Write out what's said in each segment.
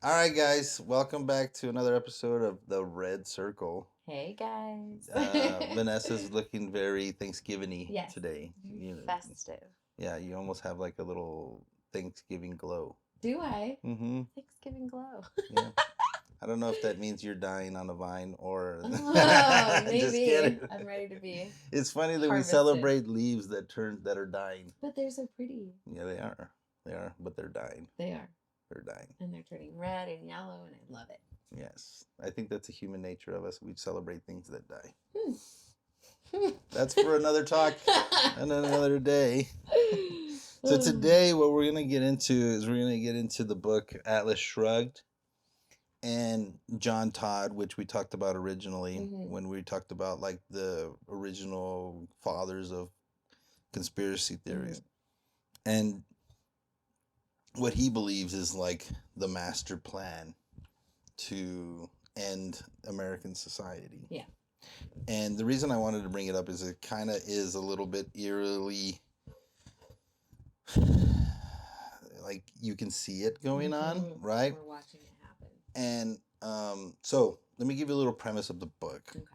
All right, guys, welcome back to another episode of The Red Circle. Hey guys. Vanessa's looking very Thanksgiving-y Yes. today. Festive. Yeah, you almost have like a little Thanksgiving glow. Do I? Mm-hmm. Thanksgiving glow. Yeah. I don't know if that means you're dying on a vine or Oh, just maybe. kidding. I'm ready to be. It's funny that we harvested. celebrate leaves that are dying. But they're so pretty. Yeah, they are. They are, but they're dying. They are. They're dying. And they're turning red and yellow, and I love it. Yes. I think that's a human nature of us. We celebrate things that die. Hmm. That's for another talk and another day. So today what we're going to get into is we're going to get into the book Atlas Shrugged and John Todd, which we talked about originally when we talked about like the original fathers of conspiracy theories. And what he believes is like the master plan to end American society. Yeah. And the reason I wanted to bring it up is it kind of is a little bit eerily, like you can see it going on, right? We're watching it happen. And so let me give you a little premise of the book. Okay.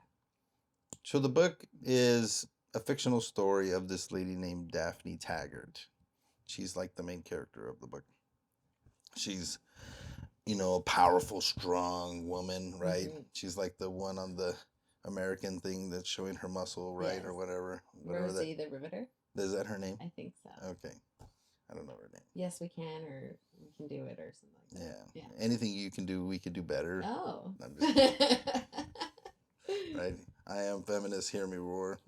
So the book is a fictional story of this lady named Daphne Taggart. She's like the main character of the book. She's, a powerful, strong woman, right? She's like the one on the American thing that's showing her muscle, right? Yes. Or whatever. Rosie the Riveter? Is that her name? I think so. Okay. I don't know her name. Yes, we can, or we can do it, or something like that. Yeah. Anything you can do, we could do better. Oh. I'm just right? I am feminist, hear me roar.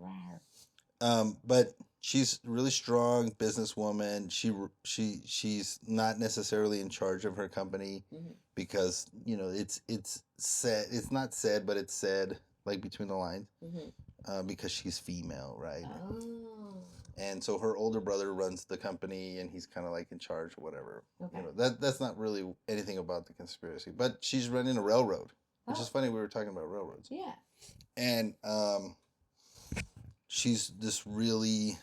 But she's really strong businesswoman. She's not necessarily in charge of her company because it's said, it's not said, but it's said like between the lines because she's female, right? Oh. And so her older brother runs the company and he's kind of like in charge or whatever. Okay. That's not really anything about the conspiracy, but she's running a railroad, which is funny. We were talking about railroads. Yeah. And she's this really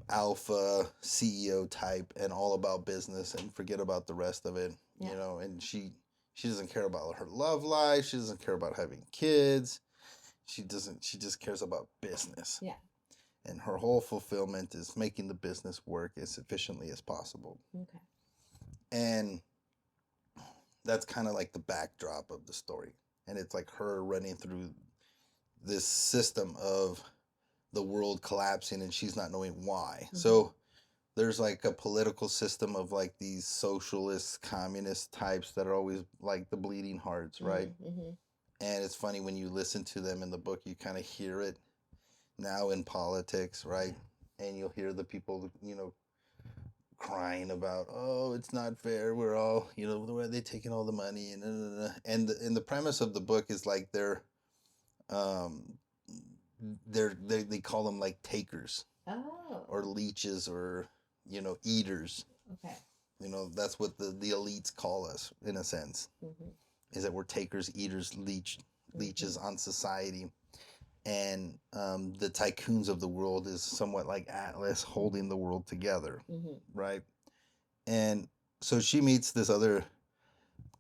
alpha CEO type and all about business and forget about the rest of it, and she doesn't care about her love life. She doesn't care about having kids. She just cares about business. Yeah. And her whole fulfillment is making the business work as efficiently as possible. Okay. And that's kind of like the backdrop of the story. And it's like her running through this system of the world collapsing and she's not knowing why. So there's like a political system of like these socialist, communist types that are always like the bleeding hearts, right? And it's funny when you listen to them in the book, you kind of hear it now in politics, right? And you'll hear the people, crying about, oh, it's not fair. We're all, where are they taking all the money? And the premise of the book is like they call them like takers. Oh. Or leeches or, eaters. Okay. That's what the elites call us in a sense. Is that we're takers, eaters, leeches on society. And the tycoons of the world is somewhat like Atlas holding the world together, right? And so she meets this other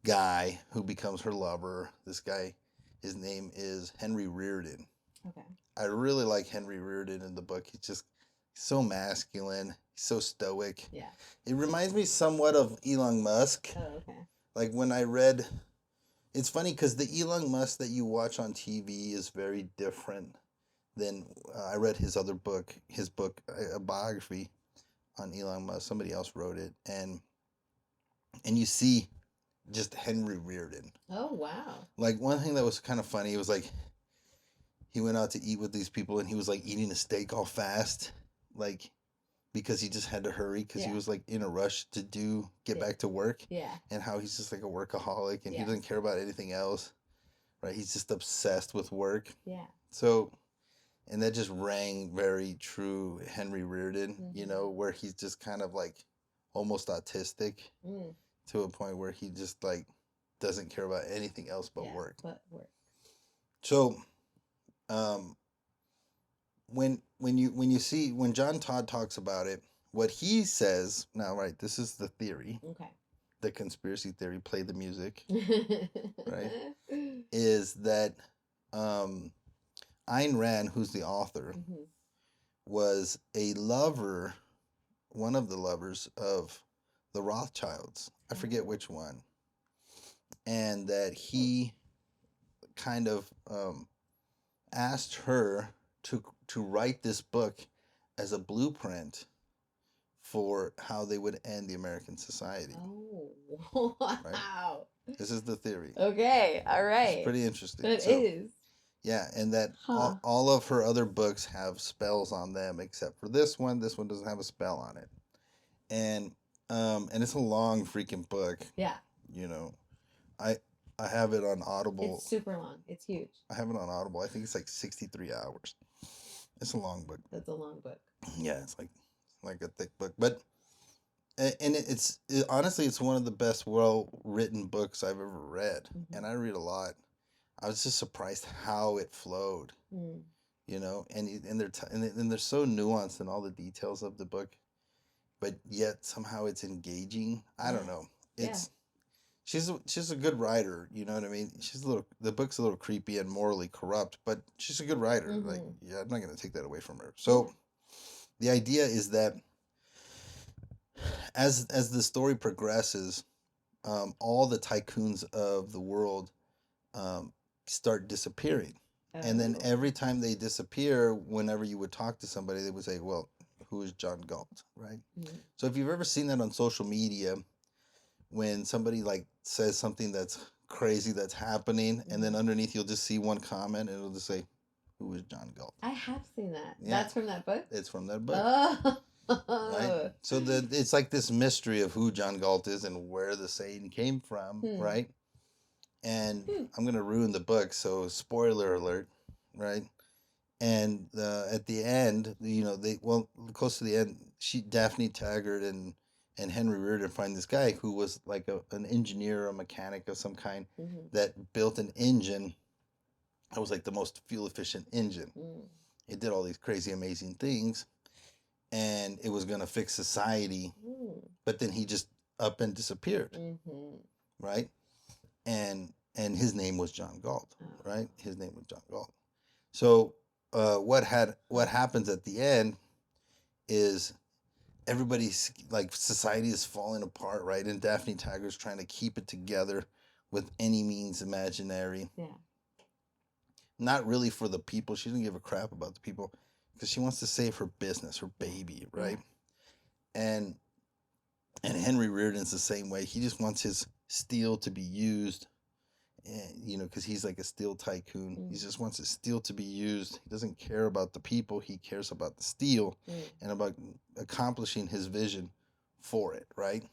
guy who becomes her lover. This guy, his name is Henry Reardon. Okay. I really like Henry Reardon in the book. He's just so masculine, so stoic. Yeah. It reminds me somewhat of Elon Musk. Oh, okay. Like when I read... It's funny because the Elon Musk that you watch on TV is very different than I read his other book, a biography on Elon Musk. Somebody else wrote it, and you see just Henry Reardon. Oh, wow. Like one thing that was kind of funny, it was like he went out to eat with these people, and he was like eating a steak all fast, like because he just had to hurry because he was like in a rush to get back to work. Yeah. And how he's just like a workaholic and he doesn't care about anything else, right? He's just obsessed with work. Yeah. So, and that just rang very true Henry Reardon, where he's just kind of like almost autistic to a point where he just like doesn't care about anything else but work. So, when John Todd talks about it, what he says now, right? This is the theory. Okay. the conspiracy theory, play the music, right, is that Ayn Rand, who's the author, was a lover, one of the lovers of the Rothschilds. I forget which one. And that he kind of asked her to write this book as a blueprint for how they would end the American society. Oh, wow. Right? This is the theory. Okay, all right. It's pretty interesting. It is. Yeah, and that all of her other books have spells on them except for this one. This one doesn't have a spell on it. And it's a long freaking book. Yeah. You know, I have it on Audible. It's super long. It's huge. I have it on Audible. I think it's like 63 hours. It's a long book. That's a long book. Yeah, it's like a thick book, but honestly, it's one of the best well-written books I've ever read, and I read a lot. I was just surprised how it flowed, you know, and they're so nuanced in all the details of the book, but yet somehow it's engaging. I don't know. She's a good writer, you know what I mean? The book's a little creepy and morally corrupt, but she's a good writer. Like, yeah, I'm not going to take that away from her. So the idea is that as the story progresses, all the tycoons of the world start disappearing. And then every time they disappear, whenever you would talk to somebody, they would say, well, who is John Galt, right? So if you've ever seen that on social media, when somebody like says something that's crazy that's happening, and then underneath you'll just see one comment and it'll just say, who is John Galt? I have seen that. Yeah. That's from that book? It's from that book. Right? So it's like this mystery of who John Galt is and where the saying came from, right? And I'm going to ruin the book, so spoiler alert, right? And at the end, you know, close to the end, Daphne Taggart and Henry Reardon find this guy who was like an engineer, a mechanic of some kind, that built an engine that was like the most fuel efficient engine. It did all these crazy, amazing things, and it was going to fix society, but then he just up and disappeared, right? And his name was John Galt, right? His name was John Galt. So what happens at the end is everybody's like, society is falling apart, right? And Daphne Taggart's trying to keep it together with any means imaginary. Yeah. Not really for the people. She doesn't give a crap about the people because she wants to save her business, her baby, right? And Henry Reardon's the same way. He just wants his steel to be used, you know, because he's like a steel tycoon. He just wants his steel to be used. He doesn't care about the people. He cares about the steel and about accomplishing his vision for it, right?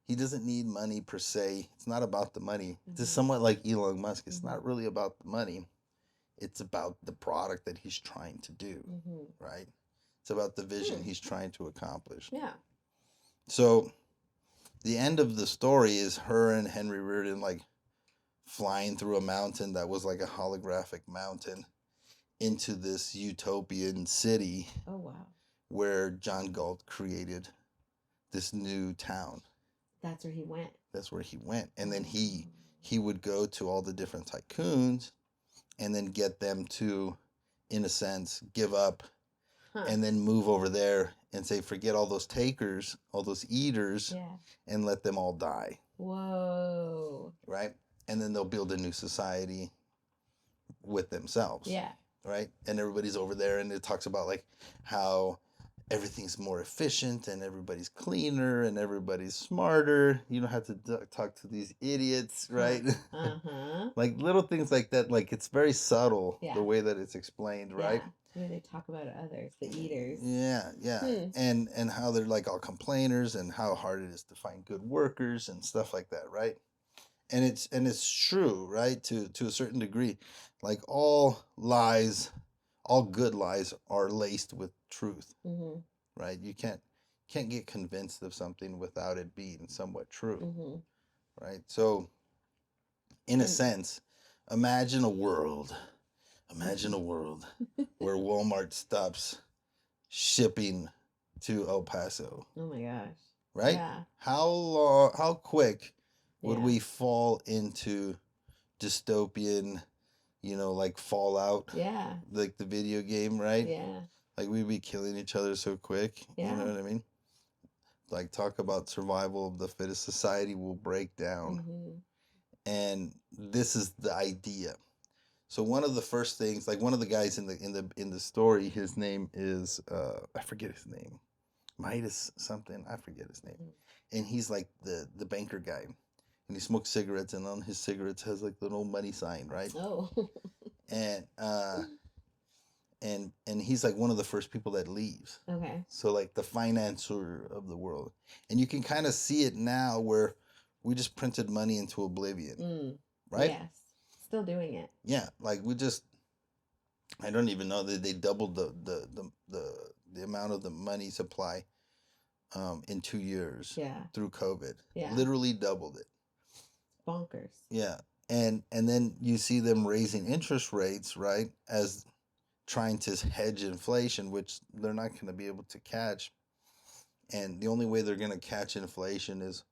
He doesn't need money per se. It's not about the money. It's somewhat like Elon Musk. It's not really about the money. It's about the product that he's trying to do, right? It's about the vision he's trying to accomplish. Yeah. So the end of the story is her and Henry Reardon like flying through a mountain that was like a holographic mountain into this utopian city. Oh, wow. Where John Galt created this new town. That's where he went. That's where he went. And then he would go to all the different tycoons and then get them to, in a sense, give up and then move over there and say, forget all those takers, all those eaters, and let them all die. Whoa. Right? And then they'll build a new society with themselves. Yeah. Right? And everybody's over there, and it talks about like how everything's more efficient and everybody's cleaner and everybody's smarter. You don't have to talk to these idiots, right? Like little things like that. Like it's very subtle the way that it's explained, right? The way they talk about others, the eaters. Yeah, yeah. And how they're like all complainers and how hard it is to find good workers and stuff like that, right? And it's true, right? To a certain degree. Like all lies, all good lies are laced with truth, right? You can't get convinced of something without it being somewhat true, right? So, in a sense, imagine a world where Walmart stops shipping to El Paso. Oh my gosh! right? Yeah. How quick would Yeah. we fall into dystopian, like Fallout, Yeah. like the video game, right? Yeah. Like we'd be killing each other so quick. Yeah. You know what I mean? Like talk about survival of the fittest. Society will break down. Mm-hmm. And this is the idea. So one of the first things, like one of the guys in the story, his name is I forget his name. Midas something, I forget his name. Mm-hmm. And he's like the banker guy. And he smokes cigarettes, and on his cigarettes has like the little money sign, right? Oh. And and he's like one of the first people that leaves. Okay. So like the financier of the world. And you can kind of see it now where we just printed money into oblivion. Right? Yes. Still doing it. Yeah, like I don't even know that they doubled the amount of the money supply in 2 years. Yeah. Through COVID. Yeah. Literally doubled it. Bonkers. Yeah. And then you see them raising interest rates, right, as trying to hedge inflation, which they're not going to be able to catch. And the only way they're going to catch inflation is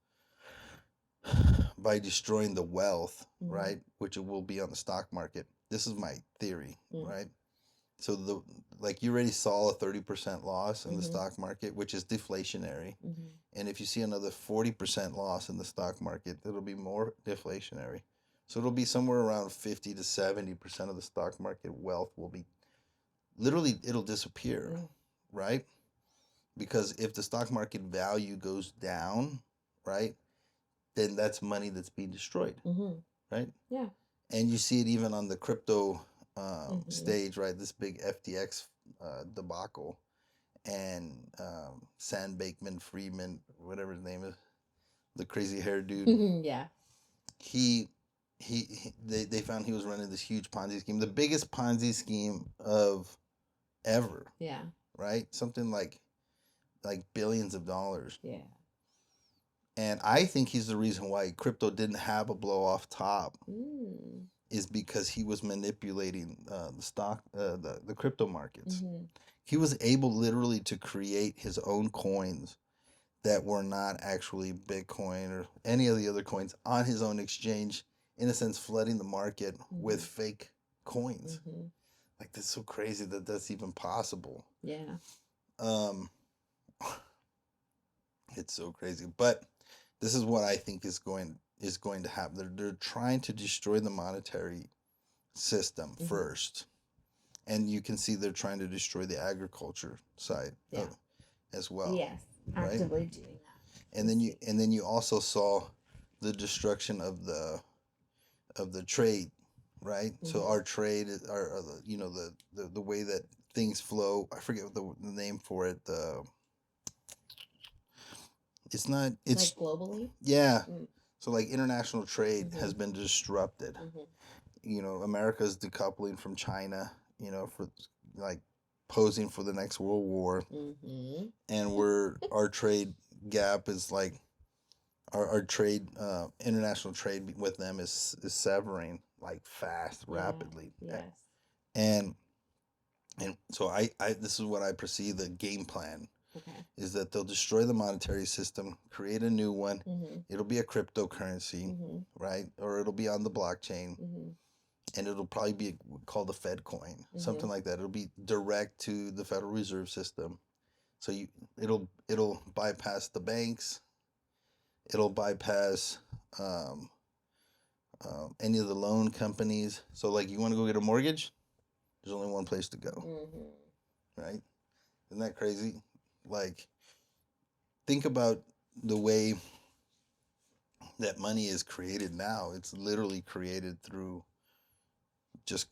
by destroying the wealth, right, which it will be on the stock market. This is my theory, right? So you already saw a 30% loss in the stock market, which is deflationary. And if you see another 40% loss in the stock market, it'll be more deflationary. So it'll be somewhere around 50 to 70% of the stock market wealth will be literally, it'll disappear, right? Because if the stock market value goes down, right, then that's money that's being destroyed, right? Yeah. And you see it even on the crypto stage, right? This big FTX debacle, and Sam Bankman-Fried, whatever his name is, the crazy hair dude. Yeah. They found he was running this huge Ponzi scheme, the biggest Ponzi scheme of ever. Yeah. Right? Something like billions of dollars. Yeah. And I think he's the reason why crypto didn't have a blow off top. Mm. Is because he was manipulating the stock, the crypto markets. Mm-hmm. He was able literally to create his own coins that were not actually Bitcoin or any of the other coins on his own exchange, in a sense, flooding the market with fake coins. Like, that's so crazy that that's even possible. Yeah. It's so crazy. But this is what I think is going to happen. They're trying to destroy the monetary system first. And you can see they're trying to destroy the agriculture side as well. Yes, actively right? Doing that. And then you also saw the destruction of the trade, right? So our trade, our the way that things flow. I forget what the name for it. It's not. It's like globally. Yeah. So like international trade has been disrupted. America's decoupling from China. For like posing for the next World War. And our trade gap is like our trade, international trade with them is severing like fast, rapidly. Yes. And so I this is what I perceive the game plan. Is that they'll destroy the monetary system, create a new one. It'll be a cryptocurrency, right? Or it'll be on the blockchain. And it'll probably be called the Fed coin, something like that. It'll be direct to the Federal Reserve System. So it'll bypass the banks. It'll bypass any of the loan companies. So like, you want to go get a mortgage? There's only one place to go, right? Isn't that crazy? Like, think about the way that money is created now. It's literally created through just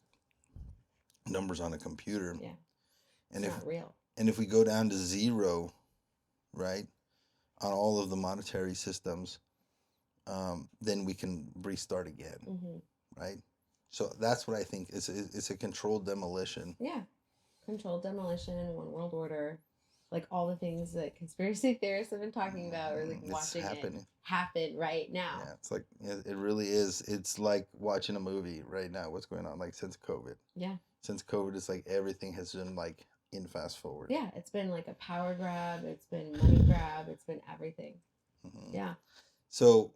numbers on a computer. Yeah. And it's not real. And if we go down to zero, right, on all of the monetary systems, then we can restart again, right? So that's what I think. It's a controlled demolition. Yeah. Controlled demolition, one world order, like all the things that conspiracy theorists have been talking about, or like watching it happen right now. Yeah, it's like, it really is. It's like watching a movie right now. What's going on, like, since COVID. Yeah. Since COVID, it's like everything has been like in fast forward. Yeah, it's been like a power grab. It's been money grab. It's been everything. Mm-hmm. Yeah. So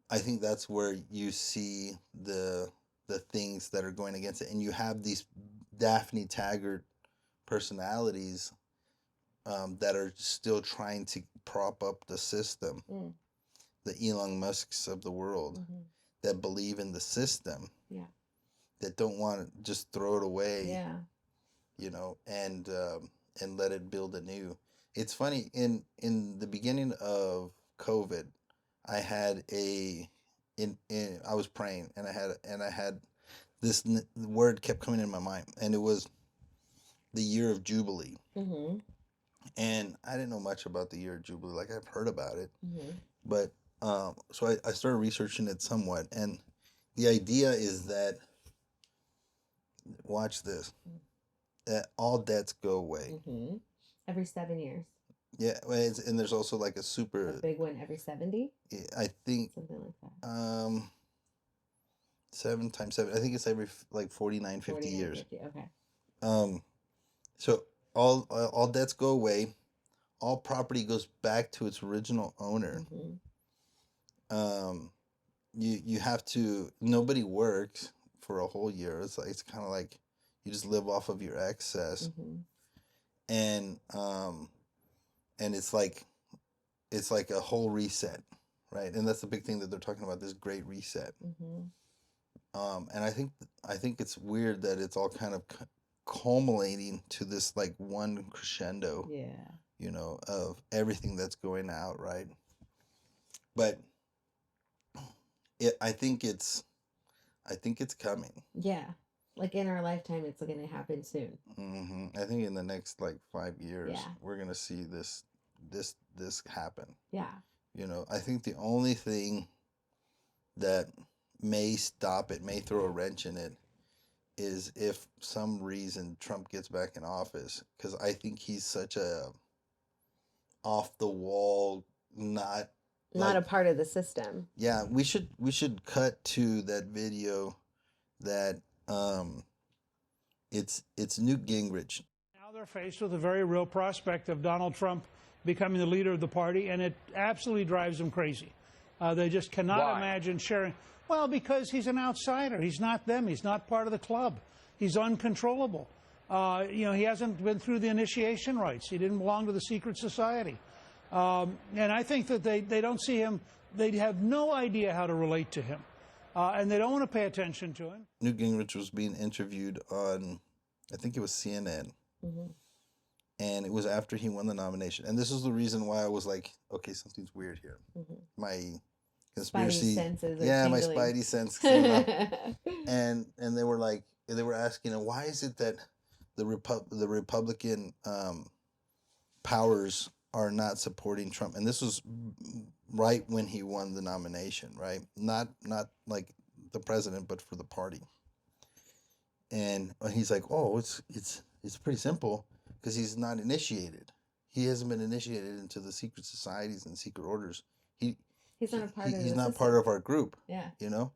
I think that's where you see the things that are going against it, and you have these Daphne Taggart personalities that are still trying to prop up the system, the Elon Musks of the world, that believe in the system, that don't want to just throw it away, you know, and let it build anew. It's funny, in the beginning of COVID, I had I was praying, and I had this word kept coming in my mind, and it was the year of Jubilee. And I didn't know much about the year of Jubilee. Like, I've heard about it, but so I started researching it somewhat, and the idea is that, watch this, that all debts go away. Every 7 years. Yeah, and there's also like a big one every 70. I think something like that. 7 times 7. I think it's every like 49, 50 years. 50, okay. So all debts go away. All property goes back to its original owner. You have to. Nobody works for a whole year. It's kind of like you just live off of your excess, and it's like a whole reset, right? And that's the big thing that they're talking about, this great reset. And I think it's weird that it's all kind of culminating to this like one crescendo, you know, of everything that's going out, right? But I think it's coming. Yeah, like in our lifetime, it's going to happen soon. I think in the next like 5 years, we're gonna see this happen. Yeah. You know, I think the only thing that may stop it, may throw a wrench in it, is if some reason Trump gets back in office, because I think he's such a off the wall, not a part of the system. Yeah, we should cut to that video that it's Newt Gingrich. Now they're faced with a very real prospect of Donald Trump becoming the leader of the party, and it absolutely drives them crazy. They just cannot imagine sharing. Well, because he's an outsider. He's not them. He's not part of the club. He's uncontrollable. You know, he hasn't been through the initiation rites. He didn't belong to the secret society. And I think that they don't see him. They have no idea how to relate to him. And they don't want to pay attention to him. Newt Gingrich was being interviewed on, I think it was CNN. And it was after he won the nomination. And this is the reason why I was like, okay, something's weird here. My conspiracy. Spidey senses my spidey sense came up. And they were asking him, why is it that the Republican powers are not supporting Trump? And this was right when he won the nomination, right? Not like the president, but for the party. And he's like, oh, it's pretty simple, because he's not initiated. He hasn't been initiated into the secret societies and secret orders. He's not a part of he's not part of our group. Yeah. You know?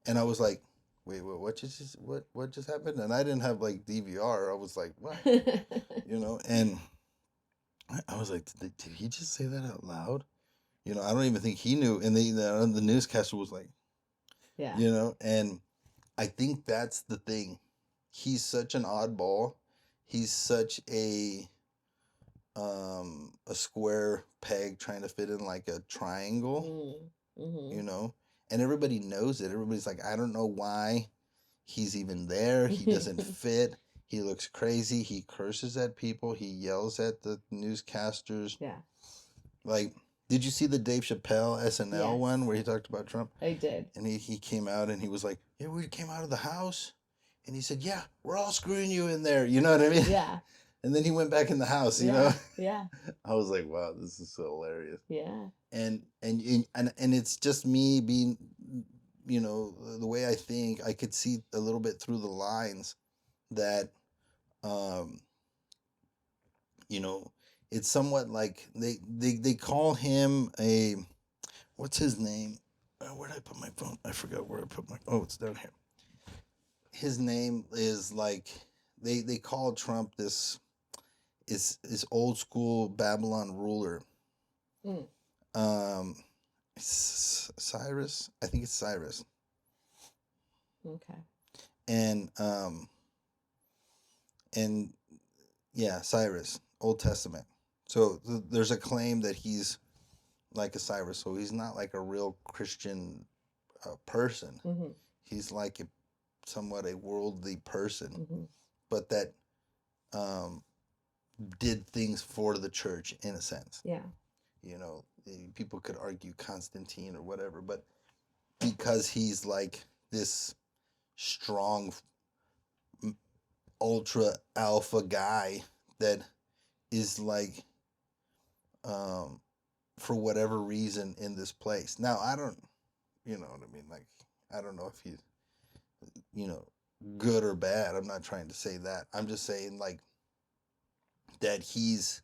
And I was like, wait, what just happened? And I didn't have like DVR. I was like, what? You know, and I was like, did he just say that out loud? You know, I don't even think he knew. And the newscaster was like, yeah. You know, and I think that's the thing. He's such an oddball. He's such a square peg trying to fit in like a triangle, you know, and everybody knows it. Everybody's like, I don't know why he's even there. He doesn't fit. He looks crazy. He curses at people. He yells at the newscasters. Yeah. Like, did you see the Dave Chappelle SNL one where he talked about Trump? I did. And he came out and he was like, yeah, we came out of the house. And he said, yeah, we're all screwing you in there. You know what I mean? Yeah. And then he went back in the house, you know? Yeah. I was like, wow, this is so hilarious. Yeah. And it's just me being, you know, the way I think. I could see a little bit through the lines that, you know, it's somewhat like they call him a, what's his name? Where did I put my phone? I forgot where I put my, oh, it's down here. His name is like they call Trump this old school Babylon ruler. Cyrus, I think it's Cyrus. Okay. And yeah, Cyrus, Old Testament. So there's a claim that he's like a Cyrus, so he's not like a real Christian person. He's like somewhat a worldly person, but that did things for the church in a sense. Yeah. You know, people could argue Constantine or whatever, but because he's like this strong ultra alpha guy that is like for whatever reason in this place. Now I don't, you know what I mean, like I don't know if he's, you know, good or bad. I'm not trying to say that. I'm just saying like that he's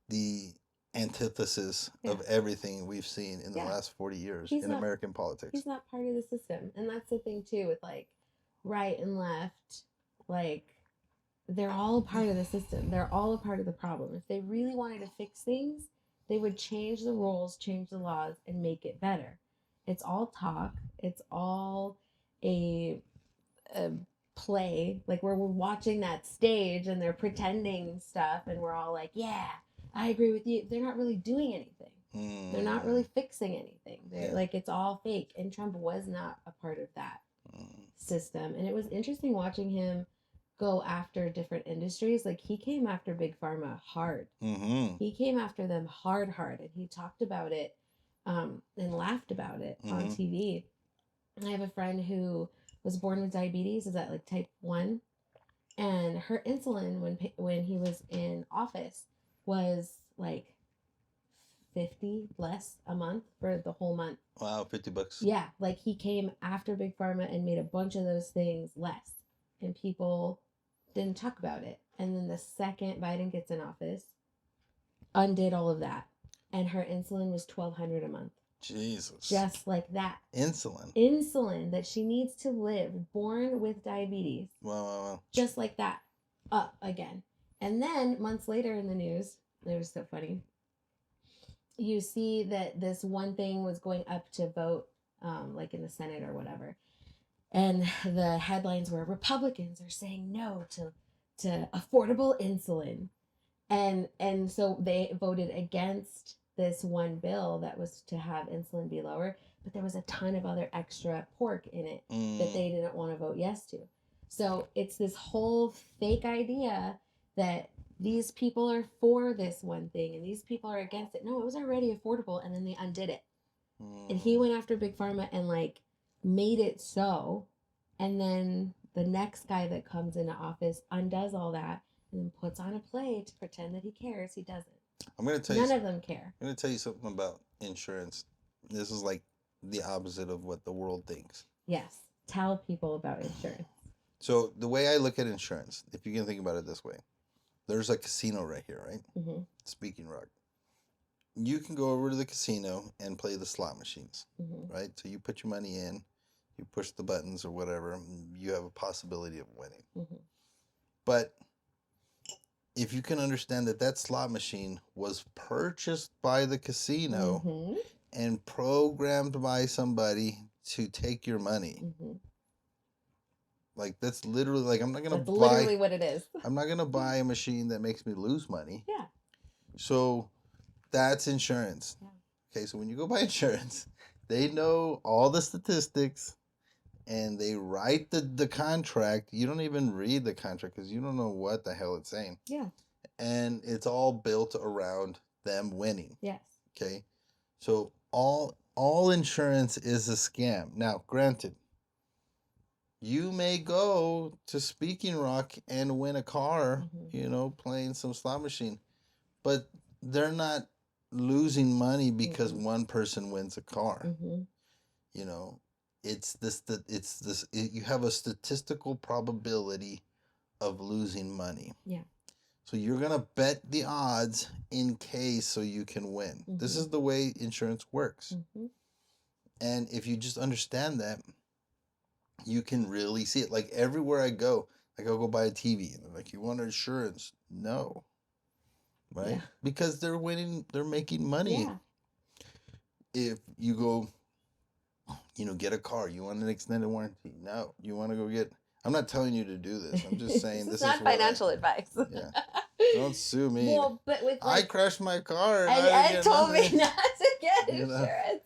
the antithesis of everything we've seen in the last 40 years in American politics. He's not part of the system. And that's the thing too with like right and left, like they're all a part of the system. They're all a part of the problem. If they really wanted to fix things, they would change the rules, change the laws, and make it better. It's all talk. It's all a play. Like we're watching that stage and they're pretending stuff and we're all like, yeah, I agree with you. They're not really doing anything. They're not really fixing anything. They're like, it's all fake. And Trump was not a part of that system. And it was interesting watching him go after different industries. Like he came after Big Pharma hard. He came after them hard. And he talked about it and laughed about it on TV. I have a friend who was born with diabetes. Is that like type 1? And her insulin when he was in office was like $50 less a month for the whole month. Wow, $50. Yeah, like he came after Big Pharma and made a bunch of those things less, and people didn't talk about it. And then the second Biden gets in office, undid all of that, and her insulin was $1,200 a month. Jesus. Just like that. Insulin that she needs to live, born with diabetes. Wow. Just like that. Up again. And then months later in the news, it was so funny. You see that this one thing was going up to vote, like in the Senate or whatever. And the headlines were Republicans are saying no to affordable insulin. And so they voted against this one bill that was to have insulin be lower, but there was a ton of other extra pork in it that they didn't want to vote yes to. So it's this whole fake idea that these people are for this one thing and these people are against it. No, it was already affordable, and then they undid it. And he went after Big Pharma and like made it so, and then the next guy that comes into office undoes all that and then puts on a play to pretend that he cares. He doesn't. I'm going to tell None of them care. I'm going to tell you something about insurance. This is like the opposite of what the world thinks. Yes. Tell people about insurance. So the way I look at insurance, if you can think about it this way, there's a casino right here, right? Speaking Rock. You can go over to the casino and play the slot machines, right? So you put your money in, you push the buttons or whatever, you have a possibility of winning. But if you can understand that slot machine was purchased by the casino and programmed by somebody to take your money. Like that's literally like I'm not gonna buy. That's literally what it is. I'm not gonna buy a machine that makes me lose money. Yeah. So that's insurance. Yeah. Okay, so when you go buy insurance, they know all the statistics and they write the contract. You don't even read the contract because you don't know what the hell it's saying. Yeah. And it's all built around them winning. Yes. Okay. So all insurance is a scam. Now, granted, you may go to Speaking Rock and win a car, you know, playing some slot machine, but they're not losing money because one person wins a car. You know, you have a statistical probability of losing money. Yeah. So you're going to bet the odds in case so you can win. This is the way insurance works. And if you just understand that, you can really see it. Like everywhere I go, Like, I'll go buy a TV, and they're like, you want insurance? No. Right? Yeah. Because they're making money. Yeah. If you go, get a car, you want an extended warranty? No. You want to go get, I'm not telling you to do this. I'm just saying This this is not is what financial advice. Yeah. Don't sue me. Well, but with I crashed my car. And Ed told me nothing. not to get You know? insurance.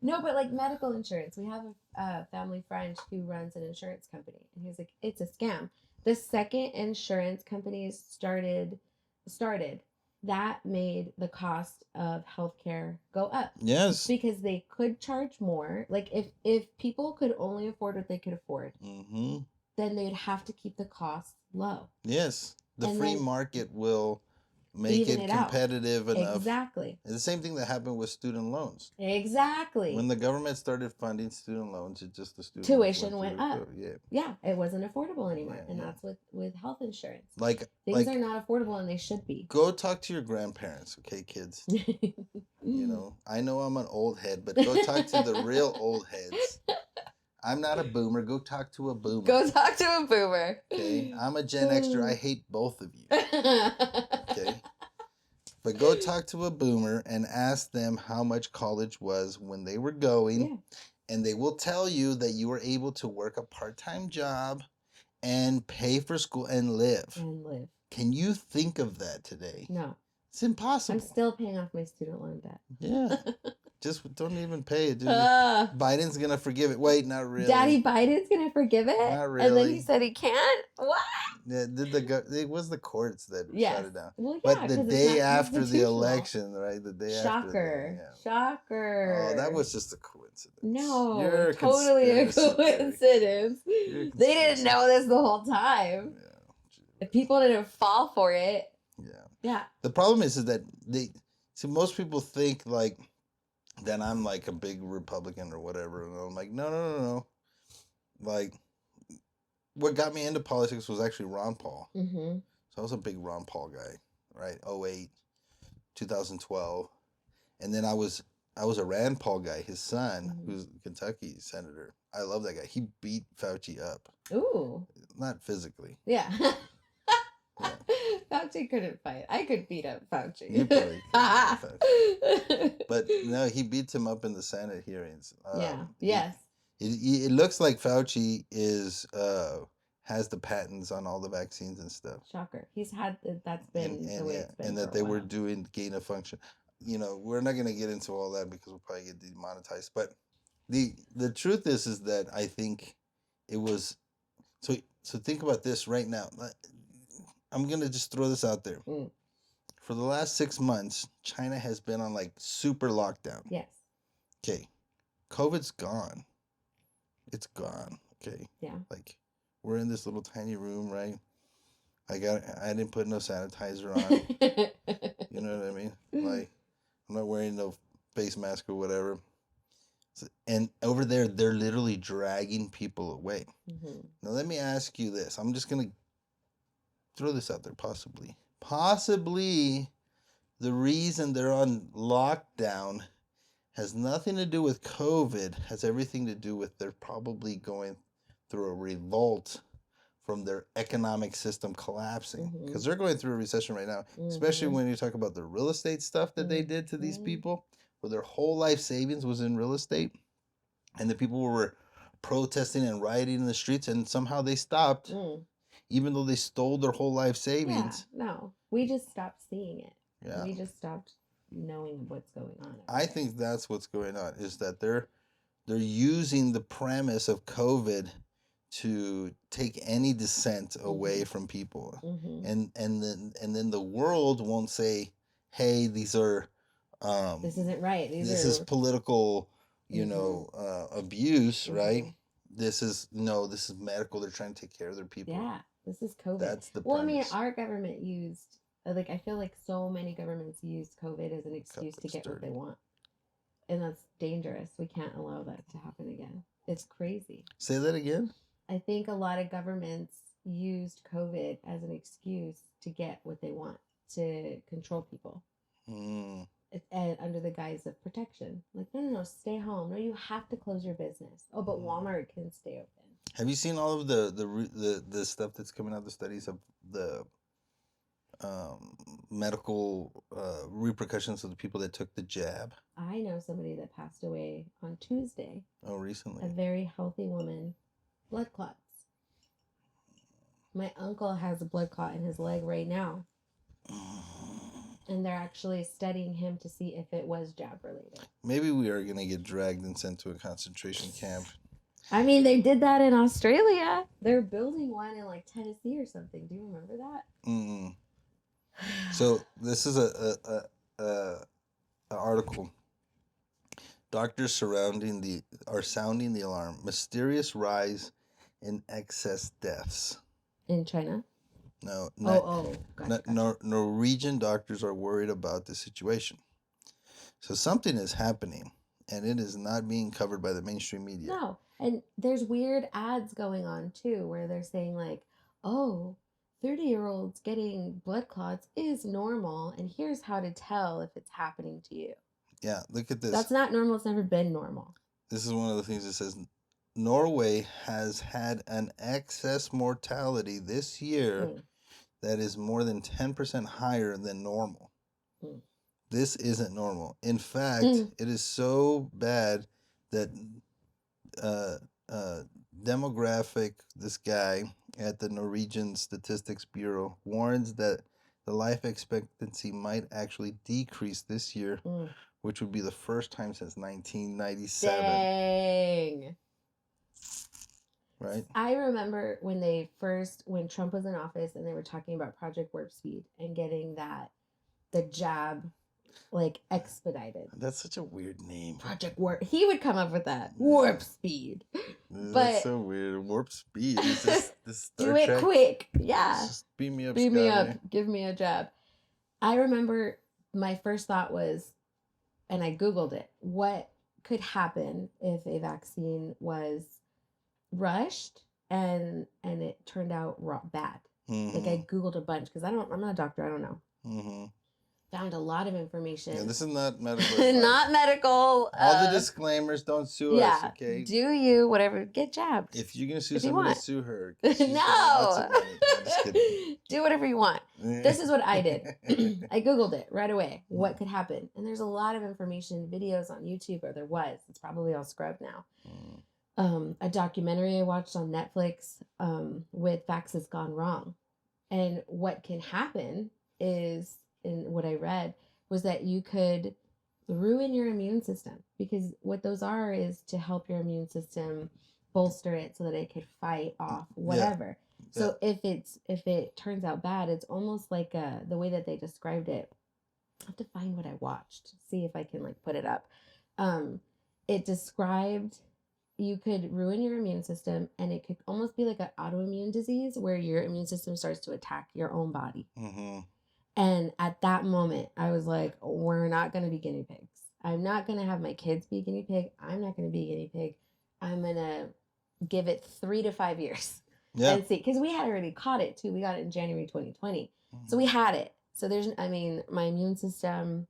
No, but like medical insurance. We have a family friend who runs an insurance company, and he's like, it's a scam. The second insurance companies started, that made the cost of healthcare go up. Yes. Because they could charge more. Like if people could only afford what they could afford, Mm-hmm. then they'd have to keep the costs low. Yes. The And free then market will make even it it out. competitive enough. Exactly. It's the same thing that happened with student loans. Exactly. When the government started funding student loans, it just the student Tuition loans went through the up. roof. Yeah. Yeah, it wasn't affordable anymore. Yeah, And yeah. that's with health insurance. Like Things are not affordable, and they should be. go talk to your grandparents, okay, kids? I know I'm an old head, but go talk to the real old heads. I'm not a boomer. Go talk to a boomer. Go talk to a boomer. Okay, I'm a Gen Xer. I hate both of you. Okay, but go talk to a boomer and ask them how much college was when they were going, Yeah. and they will tell you that you were able to work a part-time job and pay for school and live. And live. Can you think of that today? No. It's impossible. I'm still paying off my student loan debt. Yeah. Just don't even pay it, dude. Uh, Biden's gonna forgive it. Wait, not really. Daddy Biden's gonna forgive it? Not And then really. he said he can't? What? Yeah, it was the courts that Yes. shut it down. Well, yeah, But the 'cause it's day not after the constitutional. election, right? The day Shocker. after. Shocker. Oh, that was just a coincidence. No, You're totally a conspiracy theory. coincidence. You're a They didn't conspiracy know this the whole time. Yeah. If people didn't fall for it. Yeah. Yeah. The problem is that most people think like that I'm like a big Republican or whatever, and I'm like, no. Like, what got me into politics was actually Ron Paul. Mm-hmm. So I was a big Ron Paul guy, right? 08, 2012. And then I was a Rand Paul guy, his son, who's a Kentucky senator. I love that guy. He beat Fauci up. Ooh. Not physically. Yeah. Yeah. Fauci couldn't fight. I could beat up Fauci. You probably could beat Fauci. But no, he beats him up in the Senate hearings. Yeah. Yes. It looks like Fauci has the patents on all the vaccines and stuff. Shocker. He's had that's been the way it's been. And for that a they were while. doing gain of function. We're not gonna get into all that because we'll probably get demonetized. But the truth is that I think it was so think about this right now. I'm gonna just throw this out there. Mm. For the last 6 months, China has been on like super lockdown. Yes. Okay. COVID's gone. It's gone. Okay. Yeah. Like, we're in this little tiny room, right? I didn't put no sanitizer on. You know what I mean? Like, I'm not wearing no face mask or whatever. And over there, they're literally dragging people away. Mm-hmm. Now, let me ask you this. I'm just going to throw this out there, Possibly the reason they're on lockdown has nothing to do with COVID, has everything to do with they're probably going through a revolt from their economic system collapsing. Because they're going through a recession right now, especially when you talk about the real estate stuff that they did to these people, where their whole life savings was in real estate. And the people were protesting and rioting in the streets, and somehow they stopped, even though they stole their whole life savings. Yeah, no, we just stopped seeing it. Yeah. We just stopped knowing what's going on. I think that's what's going on, is that they're using the premise of COVID to take any dissent away from people. And then the world won't say, hey, these are this isn't right. This is political, abuse, right? This is medical. They're trying to take care of their people. Yeah, this is COVID. That's the well, premise. I mean, our government used, I feel like so many governments used COVID as an excuse to get what they want. And that's dangerous. We can't allow that to happen again. It's crazy. Say that again? I think a lot of governments used COVID as an excuse to get what they want, to control people. And under the guise of protection. Like, no, stay home. No, you have to close your business. Oh, but Walmart can stay open. Have you seen all of the stuff that's coming out, the studies of the medical repercussions of the people that took the jab? I know somebody that passed away on Tuesday. Oh, recently. A very healthy woman. Blood clots. My uncle has a blood clot in his leg right now. And they're actually studying him to see if it was jab related. Maybe we are going to get dragged and sent to a concentration camp. I mean, they did that in Australia. They're building one in like Tennessee or something. Do you remember that? Mm. So this is a article. Doctors are sounding the alarm. Mysterious rise in excess deaths. In China? No. Gotcha. Norwegian doctors are worried about the situation. So something is happening, and it is not being covered by the mainstream media. No. And there's weird ads going on, too, where they're saying, like, oh, 30-year-olds getting blood clots is normal, and here's how to tell if it's happening to you. Yeah, look at this. That's not normal. It's never been normal. This is one of the things that says Norway has had an excess mortality this year that is more than 10% higher than normal. This isn't normal. In fact, it is so bad that demographic, this guy at the Norwegian Statistics Bureau warns that the life expectancy might actually decrease this year, which would be the first time since 1997. Dang. Right? I remember when Trump was in office and they were talking about Project Warp Speed and getting the jab like expedited. That's such a weird name. Project Warp. He would come up with that. Warp Speed. That's so weird. Warp Speed. Is this do it Trek? Quick. Yeah. Just beam me up, Beam Scotty. me up. Give me a jab. I remember my first thought was, and I Googled it, what could happen if a vaccine was rushed and it turned out bad. Like I Googled a bunch because I'm not a doctor. I don't know. Found a lot of information. Yeah, this is not medical advice. Not medical. All the disclaimers, don't sue us, okay? Do you, whatever, get jabbed. If you're going to sue somebody, sue her. No. Just kidding. Do whatever you want. This is what I did. I Googled it right away. What could happen? And there's a lot of information, videos on YouTube, or there was. It's probably all scrubbed now. A documentary I watched on Netflix with Vaccines Gone Wrong. And what can happen is, in what I read, was that you could ruin your immune system, because what those are is to help your immune system bolster it so that it could fight off whatever. Yeah. So if it turns out bad, it's almost like the way that they described it. I have to find what I watched, see if I can like put it up. It described you could ruin your immune system, and it could almost be like an autoimmune disease where your immune system starts to attack your own body. And at that moment, I was like, we're not going to be guinea pigs. I'm not going to have my kids be a guinea pig. I'm not going to be a guinea pig. I'm going to give it 3 to 5 years and see. Because we had already caught it, too. We got it in January 2020. So we had it. So my immune system,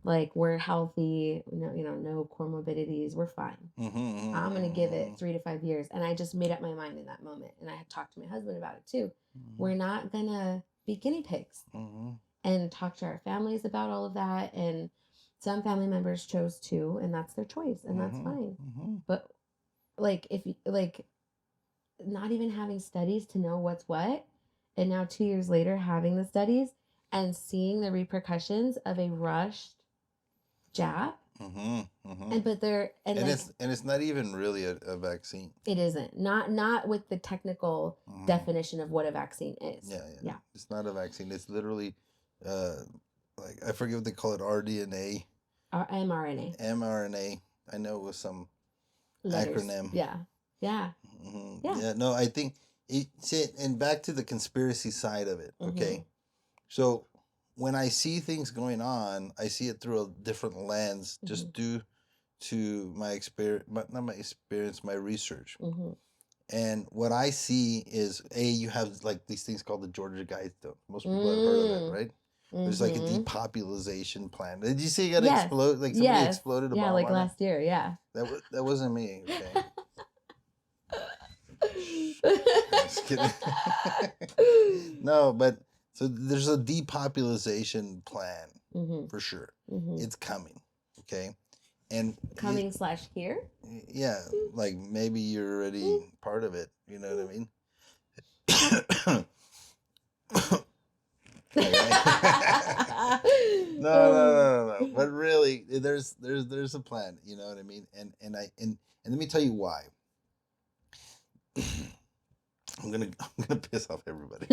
like, we're healthy. No comorbidities. We're fine. I'm going to give it 3 to 5 years. And I just made up my mind in that moment. And I had talked to my husband about it, too. We're not going to be guinea pigs. And talk to our families about all of that. And some family members chose to, and that's their choice, and that's fine. But like, if you like, not even having studies to know what's what, and now 2 years later having the studies and seeing the repercussions of a rushed jab. And it's not even really a vaccine. It isn't. Not with the technical definition of what a vaccine is. Yeah. It's not a vaccine. It's literally like, I forget what they call it, RDNA. mRNA. I know it was some letters. acronym. Yeah. No, I think and back to the conspiracy side of it. Okay. So when I see things going on, I see it through a different lens, just due to my experience, my research. And what I see is, you have like these things called the Georgia Guidestones. Most people have heard of it, right? There's like a depopulation plan. Did you see it got explode? Like somebody exploded a bomb like on last year, That wasn't me, okay? Just kidding. No, but so there's a depopulation plan for sure. It's coming. Okay. And coming / here. Yeah, like maybe you're already part of it. You know what I mean? No. But really, there's a plan. You know what I mean? And let me tell you why. I'm gonna piss off everybody.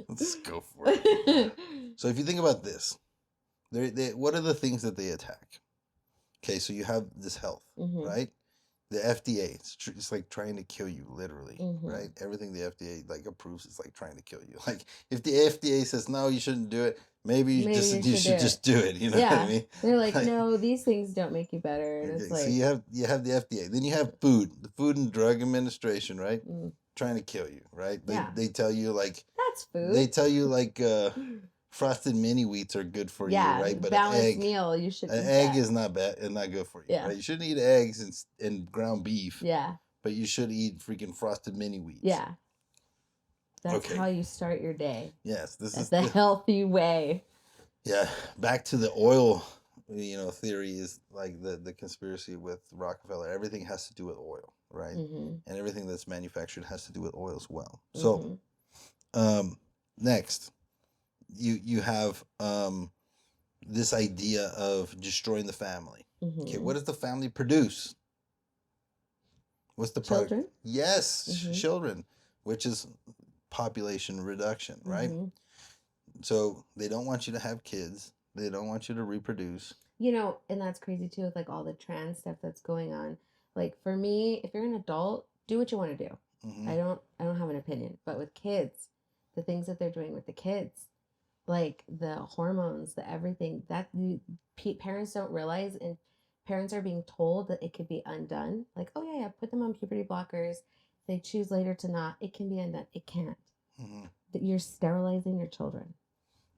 Let's go for it. So if you think about this, what are the things that they attack? Okay, so you have this health, right? The FDA, it's like trying to kill you, literally, right? Everything the FDA like approves is like trying to kill you. Like if the FDA says no, you shouldn't do it, maybe you should just do it. You know what I mean? They're like, no, these things don't make you better. And it's like, so you have the FDA, then you have the Food and Drug Administration, right? Trying to kill you, right? They tell you like that's food. They tell you like frosted mini wheats are good for you, right? But balanced meal, you should. An egg is not bad and not good for you. Yeah. Right? You shouldn't eat eggs and ground beef. Yeah. But you should eat freaking frosted mini wheats. Yeah. That's how you start your day. Yes, this is the healthy way. Yeah. Back to the oil, theory is like the conspiracy with Rockefeller. Everything has to do with oil, right? And everything that's manufactured has to do with oil as well. So, next. You have this idea of destroying the family. Okay, what does the family produce? What's the product? Children? Yes, children, which is population reduction, right? So they don't want you to have kids. They don't want you to reproduce. And that's crazy too with like all the trans stuff that's going on. Like for me, if you're an adult, do what you want to do. I don't have an opinion. But with kids, the things that they're doing with the kids, like the hormones, the everything that parents don't realize, and parents are being told that it could be undone. Like, oh yeah, put them on puberty blockers. If they choose later to not, it can be undone. It can't. That you're sterilizing your children.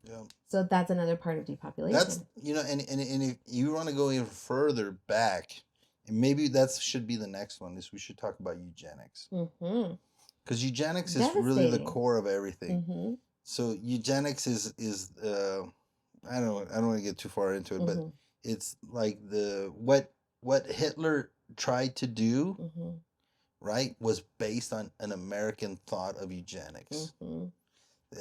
Yeah. So that's another part of depopulation. That's and if you want to go even further back, and maybe that should be the next one. Is we should talk about eugenics. Because eugenics is really the core of everything. So eugenics is I don't want to get too far into it, but it's like what Hitler tried to do, right, was based on an American thought of eugenics.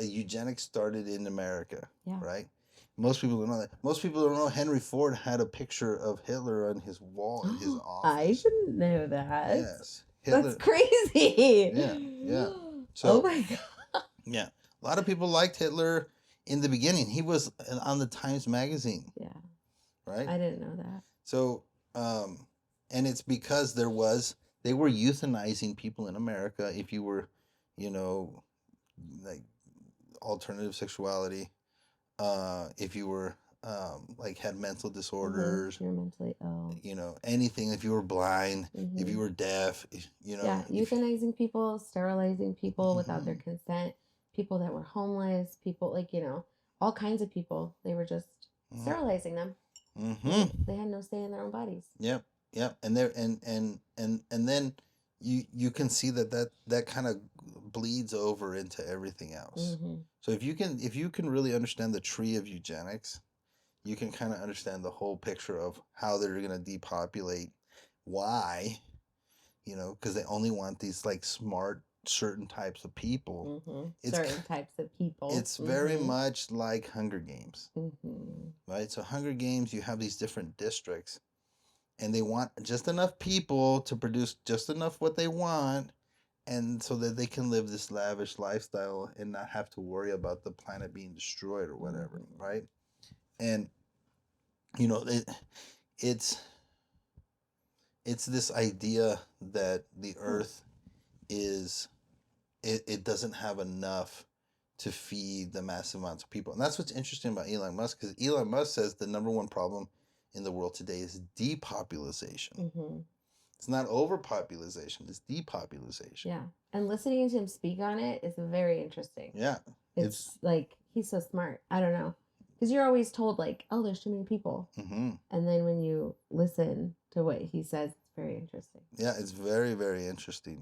Eugenics started in America, right? Most people don't know that. Most people don't know Henry Ford had a picture of Hitler on his wall in his office. I didn't know that. Yes. Hitler. That's crazy. Yeah. So, oh my God. Yeah. A lot of people liked Hitler in the beginning. He was on the Times Magazine. Yeah. Right? I didn't know that. So, and it's because they were euthanizing people in America if you were, like alternative sexuality, if you were, like had mental disorders. You're mentally ill. Anything, if you were blind, if you were deaf, Yeah, euthanizing people, sterilizing people without their consent. People that were homeless, people all kinds of people. They were just sterilizing them. They had no say in their own bodies. Yep. And there and then you can see that kind of bleeds over into everything else. So if you can really understand the tree of eugenics, you can kind of understand the whole picture of how they're going to depopulate. Why? Because they only want these like smart certain types of people. Certain types of people. It's very much like Hunger Games, right? So Hunger Games, you have these different districts, and they want just enough people to produce just enough what they want, and so that they can live this lavish lifestyle and not have to worry about the planet being destroyed or whatever, right? And it's this idea that the Earth is it doesn't have enough to feed the massive amounts of people. And that's what's interesting about Elon Musk, because Elon Musk says the number one problem in the world today is depopulation. It's not overpopulation, it's depopulation. Yeah. And listening to him speak on it is very interesting. Yeah. It's like, he's so smart. I don't know. Because you're always told like, oh, there's too many people. And then when you listen to what he says, it's very interesting. Yeah, it's very, very interesting,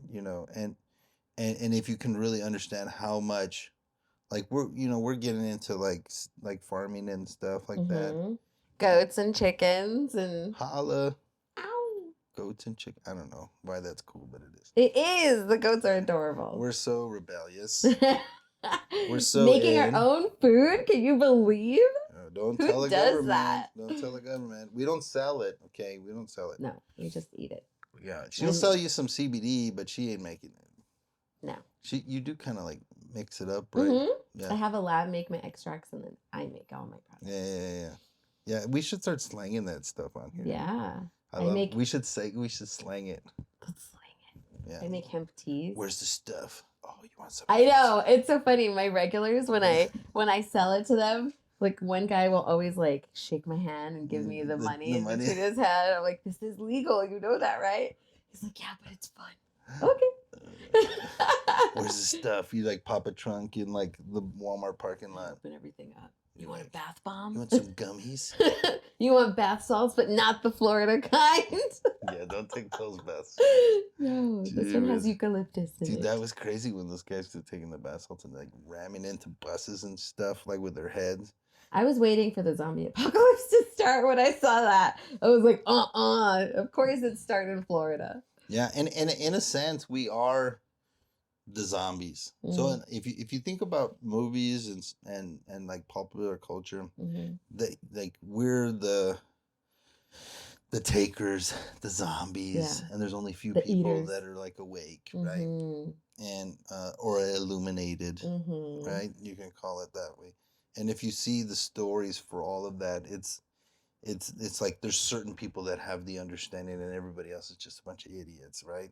and if you can really understand how much, like we're getting into like farming and stuff like that. Mhm. Goats and chickens and Holla, ow. goats and chicken. I don't know why that's cool, but it is. It is. The goats are adorable. We're so rebellious. We're so making in. our own food. Can you believe? Don't Who tell the does government. that? Don't tell the government. We don't sell it. Okay, we don't sell it. No, we just eat it. Yeah, she'll sell you some CBD, but she ain't making it. No. You do kind of like mix it up, right? Mm-hmm. I have a lab make my extracts, and then I make all my products. Yeah. We should start slanging that stuff on here. Yeah. We should slang it. Yeah. I make hemp teas. Where's the stuff? Oh, you want some? I know. It's so funny. My regulars, when I sell it to them, like one guy will always like shake my hand and give me the money and put his head. I'm like, this is legal. You know that, right? He's like, yeah, but it's fun. Okay. Where's the stuff? You like pop a trunk in like the Walmart parking lot. Open everything up. You want a bath bomb? You want some gummies? You want bath salts, but not the Florida kind. Yeah, don't take those baths. No, this one has eucalyptus in it. Dude, that was crazy when those guys were taking the bath salts and like ramming into buses and stuff, like with their heads. I was waiting for the zombie apocalypse to start when I saw that. I was like, Of course it started in Florida. Yeah, and in a sense, we are the zombies. Mm-hmm. So if you think about movies and like popular culture, we're the takers, the zombies, and there's only few people eaters that are like awake, right? And or illuminated, right? You can call it that way. And if you see the stories for all of that, it's like there's certain people that have the understanding and everybody else is just a bunch of idiots, right?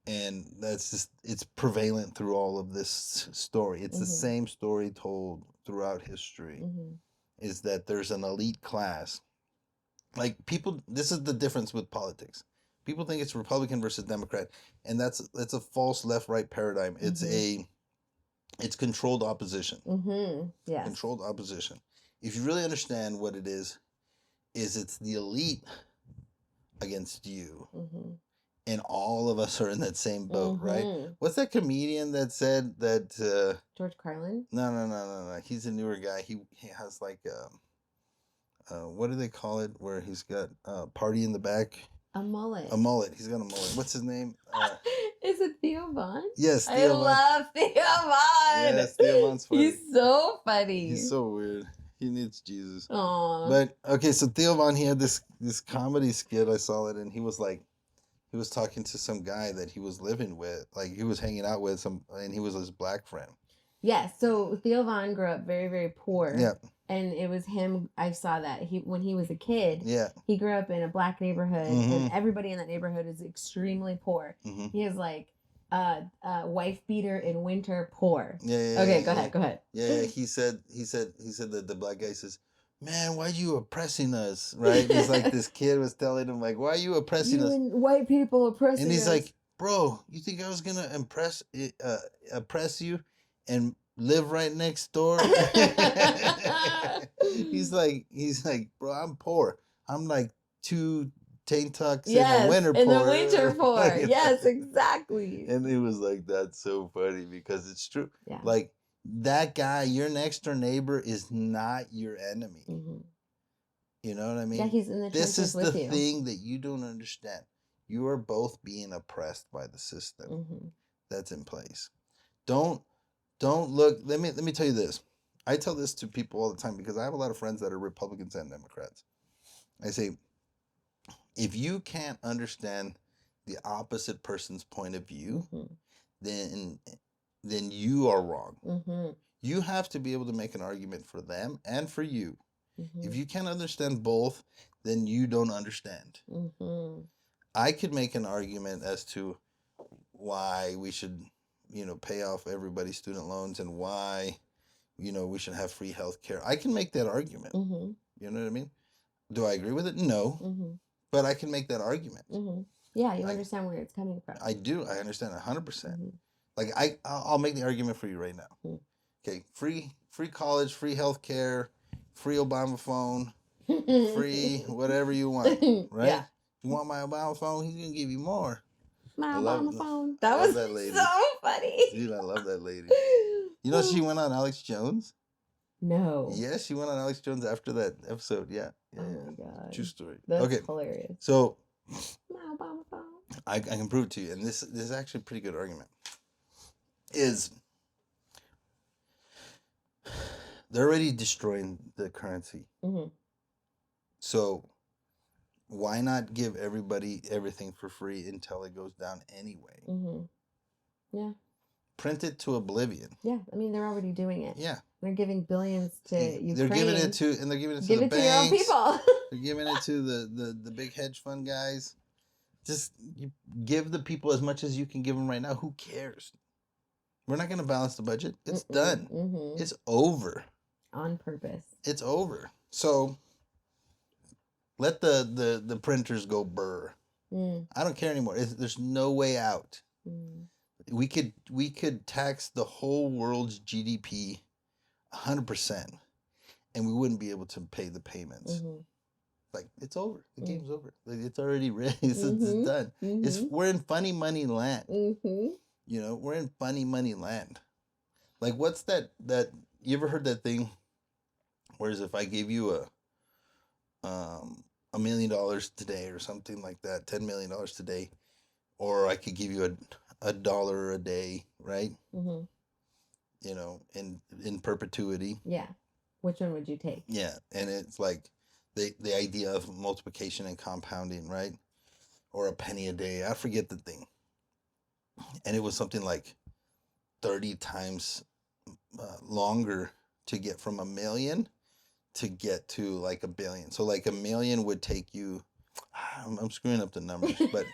And that's just, it's prevalent through all of this story. It's the same story told throughout history, is that there's an elite class. Like people, this is the difference with politics. People think it's Republican versus Democrat, and that's a false left-right paradigm. It's controlled opposition. Yeah. Controlled opposition. If you really understand what it is it's the elite against you. And all of us are in that same boat, right? What's that comedian that said that? George Carlin? No. He's a newer guy. He has like, what do they call it? Where he's got a party in the back. A mullet. A mullet. He's got a mullet. What's his name? Is it Theo Von? Yes, Theo I love Theo Von. Yes, Theo Von's funny. He's so funny. He's so weird. He needs Jesus. Aww. But okay, so Theo Von, he had this comedy skit. I saw it, and he was talking to some guy that he was living with, like he was hanging out with and he was his black friend. Yeah, so Theo Von grew up very, very poor. Yeah. And it was him, I saw that, when he was a kid, he grew up in a black neighborhood, and everybody in that neighborhood is extremely poor. He is like wife beater in winter poor. Okay, go ahead. Yeah, he said that the black guy says, man, why are you oppressing us? Right? He's like, this kid was telling him, like, why are you oppressing us? White people oppressing us. And he's like, bro, you think I was going to oppress you and live right next door? He's like, bro, I'm poor. I'm like 2 tank tucks in the winter poor. In the winter poor. Yes, exactly. And it was like, that's so funny because it's true. Yeah. Like, that guy, your next door neighbor, is not your enemy. You know what I mean? Yeah, he's in the trenches with you. This is the thing that you don't understand. You are both being oppressed by the system that's in place. Don't look. Let me tell you this. I tell this to people all the time because I have a lot of friends that are Republicans and Democrats. I say, if you can't understand the opposite person's point of view, then you are wrong. You have to be able to make an argument for them and for you. If you can't understand both, then you don't understand. I could make an argument as to why we should, pay off everybody's student loans and why, we should have free health care. I can make that argument. You know what I mean? Do I agree with it? No. But I can make that argument. Yeah, you understand where it's coming from. I do. I understand 100%. Like I'll make the argument for you right now. Okay, free college, free health care, free Obama phone, free whatever you want, right? Yeah. You want my Obama phone? He's gonna give you more. My love Obama the- phone. I That love was that lady. so funny. Dude, I love that lady. You know, she went on Alex Jones. No. Yeah, she went on Alex Jones after that episode. Yeah. Oh my god. True story. That's Okay, hilarious. so My Obama phone. I can prove it to you, and this is actually a pretty good argument. Is they're already destroying the currency. Mm-hmm. So why not give everybody everything for free until it goes down anyway? Mm-hmm. Yeah. Print it to oblivion. Yeah. I mean, they're already doing it. Yeah. They're giving billions to Ukraine. They're giving it to, and they're giving it to Give the it banks. to your own people. They're giving it to the big hedge fund guys. Just you give the people as much as you can give them right now. Who cares? We're not going to balance the budget. It's done. Mm-hmm. It's over. On purpose. It's over. So let the printers go burr. Mm. I don't care anymore. There's no way out. Mm. We could tax the whole world's GDP 100%, and we wouldn't be able to pay the payments. Mm-hmm. Like, it's over. The Mm. game's over. Like, it's already ready. It's Mm-hmm. done. Mm-hmm. We're in funny money land. Mm-hmm. You know, we're in funny money land. Like, what's that you ever heard that thing? Whereas if I gave you $1 million today or something like that, $10 million today, or I could give you $1 a day, right? Mm-hmm. You know, in perpetuity. Yeah. Which one would you take? Yeah, and it's like the idea of multiplication and compounding, right? Or a penny a day. I forget the thing. And it was something like 30 times longer to get from 1 million to get to like 1 billion. So like 1 million would take you, I'm screwing up the numbers, but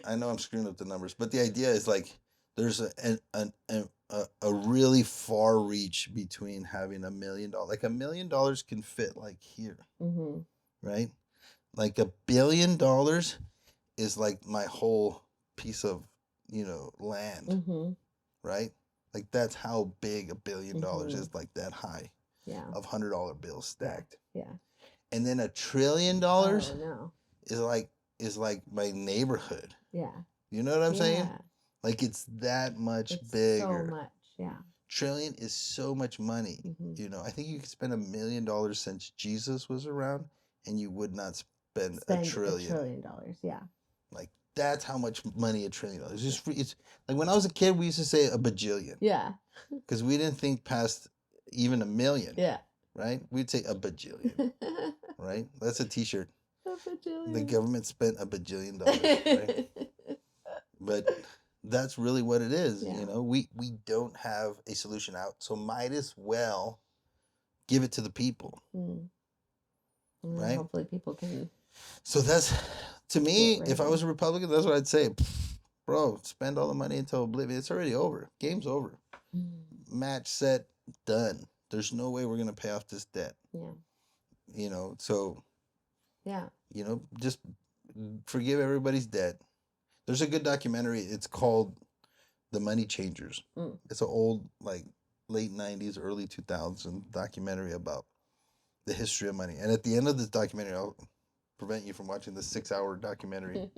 I know I'm screwing up the numbers, but the idea is like there's a really far reach between having $1 million. Like $1 million can fit like here, Mm-hmm. right? Like $1 billion is like my whole piece of, you know, land, Mm-hmm. right? Like that's how big $1 billion is, like that high Yeah. of $100 bills stacked. Yeah. And then $1 trillion Oh, no. is like my neighborhood. Yeah. You know what I'm saying? Yeah. Like it's that much It's bigger. so much. Yeah. Trillion is so much money. Mm-hmm. You know, I think you could spend $1 million since Jesus was around, and you would not spend $1 trillion. $1 trillion. Yeah. Like that's how much money $1 trillion is. It's like when I was a kid, we used to say a bajillion Yeah. because we didn't think past even 1 million. Yeah. Right? We'd say a bajillion. Right? That's a T-shirt. A bajillion. The government spent $1 bajillion. Right? But that's really what it is. Yeah. You know, we don't have a solution out, so might as well give it to the people. Mm. And then Right? hopefully people can. So that's, to me, Get if I ready. was a Republican, that's what I'd say. Bro, spend all the money until oblivion. It's already over. Game's over. Mm. Match set, done. There's no way we're gonna pay off this debt. Yeah. You know, so Yeah. you know, just forgive everybody's debt. There's a good documentary. It's called The Money Changers. Mm. It's an old, like, late 90s, early 2000s documentary about the history of money. And at the end of this documentary, I'll prevent you from watching the 6-hour documentary.